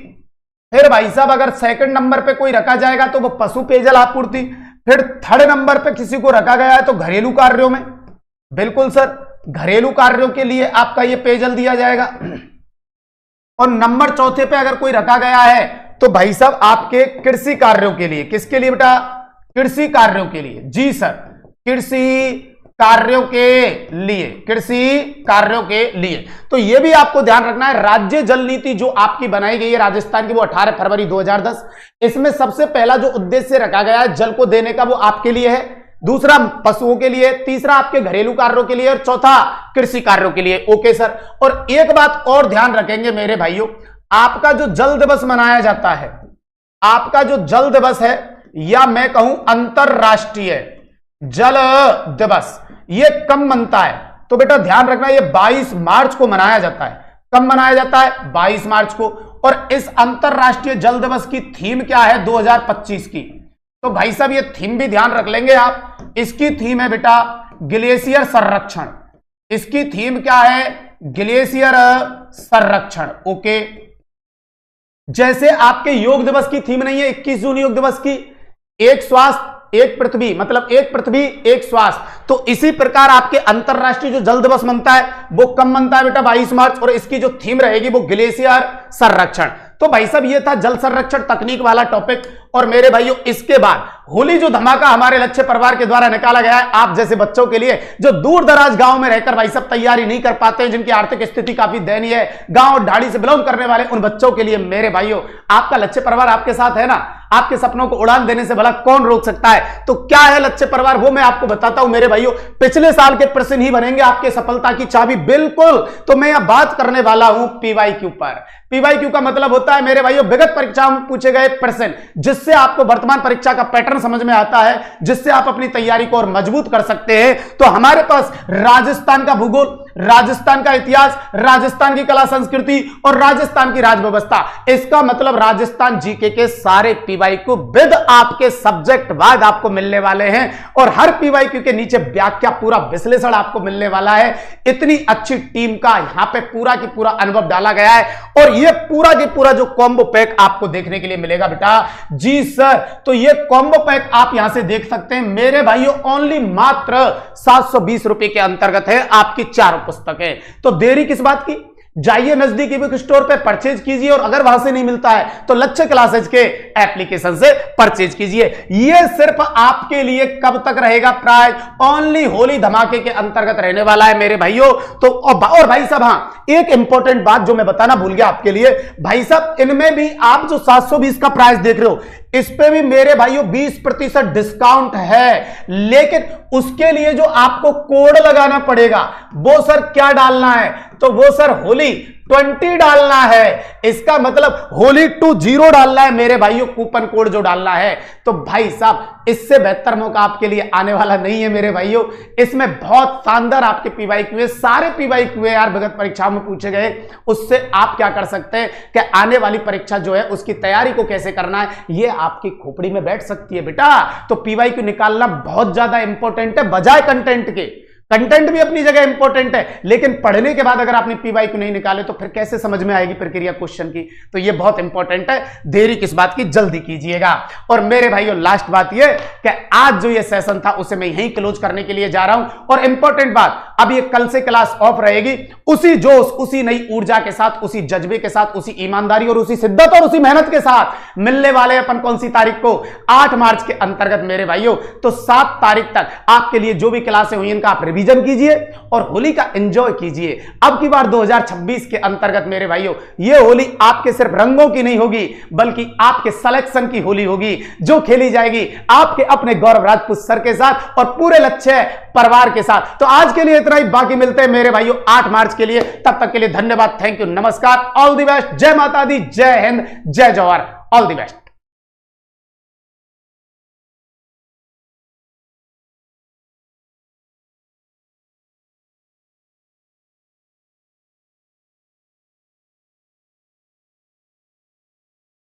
Speaker 1: फिर भाई साहब अगर सेकंड नंबर पे कोई रखा जाएगा तो वो पशु पेयजल आपूर्ति। फिर थर्ड नंबर पे किसी को रखा गया है तो घरेलू कार्यों में। बिल्कुल सर, घरेलू कार्यों के लिए आपका ये पेयजल दिया जाएगा। और नंबर चौथे पे अगर कोई रखा गया है तो भाई साहब आपके कृषि कार्यों के लिए। किसके लिए बेटा? कृषि कार्यों के लिए। जी सर, कृषि कार्यों के लिए, कृषि कार्यों के लिए। तो यह भी आपको ध्यान रखना है, राज्य जल नीति जो आपकी बनाई गई है राजस्थान की वो 18 फरवरी 2010। इसमें सबसे पहला जो उद्देश्य रखा गया है जल को देने का वो आपके लिए है, दूसरा पशुओं के लिए, तीसरा आपके घरेलू कार्यों के लिए और चौथा कृषि कार्यों के लिए। Okay sir. और एक बात और ध्यान रखेंगे मेरे भाइयों, आपका जो जल दिवस मनाया जाता है, आपका जो जल दिवस है या मैं कहूं अंतरराष्ट्रीय जल दिवस, ये कब मनता है? तो बेटा ध्यान रखना ये 22 मार्च को मनाया जाता है। कब मनाया जाता है? 22 मार्च को। और इस अंतरराष्ट्रीय जल दिवस की थीम क्या है 2025 की? तो भाई साहब ये थीम भी ध्यान रख लेंगे आप। इसकी थीम है बेटा ग्लेशियर संरक्षण। इसकी थीम क्या है? ग्लेशियर संरक्षण। ओके। जैसे आपके योग दिवस की थीम नहीं है 21 जून योग दिवस की, एक स्वास्थ्य एक पृथ्वी, मतलब एक पृथ्वी एक स्वास्थ्य। तो इसी प्रकार आपके अंतरराष्ट्रीय जो जल दिवस मनता है वो कब मनता है बेटा? 22 मार्च। और इसकी जो थीम रहेगी वो ग्लेशियर संरक्षण। तो भाई साहब ये था जल संरक्षण तकनीक वाला टॉपिक। और मेरे भाइयों इसके बाद होली जो धमाका हमारे लक्ष्य परिवार के द्वारा निकाला गया है आप जैसे बच्चों के लिए जो दूर दराज गांव में रहकर भाई साहब तैयारी नहीं कर पाते हैं, जिनकी आर्थिक स्थिति काफी दयनीय है, गांव और ढाड़ी से बिलोंग करने वाले उन बच्चों के लिए मेरे भाइयों आपका लक्ष्य परिवार आपके साथ है ना। आपके सपनों को उड़ान देने से भला कौन रोक सकता है। तो क्या है लच्छे परिवार, वो मैं आपको बताता हूं मेरे भाइयों। पिछले साल के प्रश्न ही बनेंगे आपके सफलता की चाबी, बिल्कुल। तो मैं यहां बात करने वाला हूं पीवाईक्यू पर। पीवाईक्यू का मतलब होता है मेरे भाइयों विगत परीक्षाओं में पूछे गए प्रश्न, जिससे आपको वर्तमान परीक्षा का पैटर्न समझ में आता है, जिससे आप अपनी तैयारी को और मजबूत कर सकते हैं। तो हमारे पास राजस्थान का भूगोल, राजस्थान का इतिहास, राजस्थान की कला संस्कृति और राजस्थान की राज व्यवस्था, इसका मतलब राजस्थान जीके के सारे पीवाईक्यू विद आपके सब्जेक्ट वाइज आपको मिलने वाले हैं। और हर पीवाईक्यू के नीचे व्याख्या, पूरा विश्लेषण आपको मिलने वाला है। इतनी अच्छी टीम का यहां पे पूरा की पूरा अनुभव डाला गया है और ये पूरा की पूरा जो कॉम्बो पैक आपको देखने के लिए मिलेगा बेटा। जी सर, तो ये कॉम्बो पैक आप यहां से देख सकते हैं मेरे भाइयों, ओनली मात्र 720 रुपए के अंतर्गत है आपकी चारों पुस्तकें। तो देरी किस बात की, जाइए नजदीकी बुक स्टोर पे परचेज कीजिए और अगर वहां से नहीं मिलता है तो लच्छे क्लासेज के एप्लीकेशन से परचेज कीजिए। ये सिर्फ आपके लिए कब तक रहेगा प्राइस, ओनली होली धमाके के अंतर्गत रहने वाला है मेरे भाइयों। तो और भाई साहब, हाँ एक इंपॉर्टेंट बात जो मैं बताना भूल गया आपके लिए, भाई साहब इनमें भी आप जो 720 का प्राइस देख रहे हो, इस पे भी मेरे भाइयों 20% डिस्काउंट है। लेकिन उसके लिए जो आपको कोड लगाना पड़ेगा वो सर क्या डालना है, तो वो सर होली 20 डालना है। इसका मतलब होली 20 डालना है मेरे भाइयों, कूपन कोड जो डालना है। तो भाई साहब इससे बेहतर मौका आपके लिए आने वाला नहीं है मेरे भाइयों। इसमें बहुत शानदार आपके पीवाईक्यू है, सारे पीवाईक्यू यार विगत परीक्षाओं में पूछे गए। उससे आप क्या कर सकते हैं कि आने वाली परीक्षा जो है उसकी तैयारी को कैसे करना है, ये आपकी खोपड़ी में बैठ सकती है बेटा। तो पीवाईक्यू निकालना बहुत ज्यादा इंपॉर्टेंट है, बजाय कंटेंट के। कंटेंट भी अपनी जगह इंपॉर्टेंट है, लेकिन पढ़ने के बाद अगर आपने पीवाईक्यू नहीं निकाले तो फिर कैसे समझ में आएगी प्रक्रिया क्वेश्चन की। तो ये बहुत इंपॉर्टेंट है, देरी किस बात की, जल्दी कीजिएगा। और मेरे भाइयों लास्ट बात ये कि आज जो ये सेशन था उसे मैं यहीं क्लोज करने के लिए जा रहा हूं। और इंपॉर्टेंट बात, अब ये कल से क्लास ऑफ रहेगी, उसी जोश, उसी नई ऊर्जा के साथ, उसी जज्बे के साथ, उसी ईमानदारी और उसी शिद्दत और उसी मेहनत के साथ मिलने वाले अपन कौन सी तारीख को, 8 मार्च के अंतर्गत मेरे भाइयों। तो 7 तारीख तक आपके लिए जो भी क्लासें हुई इनका आप रिवीजन कीजिए और होली का एंजॉय कीजिए। अब की बार 2026 के अंतर्गत मेरे भाइयों ये होली आपके सिर्फ रंगों की नहीं होगी, बल्कि आपके सिलेक्शन की होली होगी, जो खेली जाएगी आपके अपने गौरव राजपूत सर के साथ और पूरे लच्छे परिवार के साथ। तो आज के लिए इतना ही, बाकी मिलते हैं मेरे भाइयों 8 मार्च के लिए। तब तक के लिए धन्यवाद, थैंक यू, नमस्कार, ऑल द बेस्ट, जय माता दी, जय हिंद, जय जवाहर, ऑल द बेस्ट।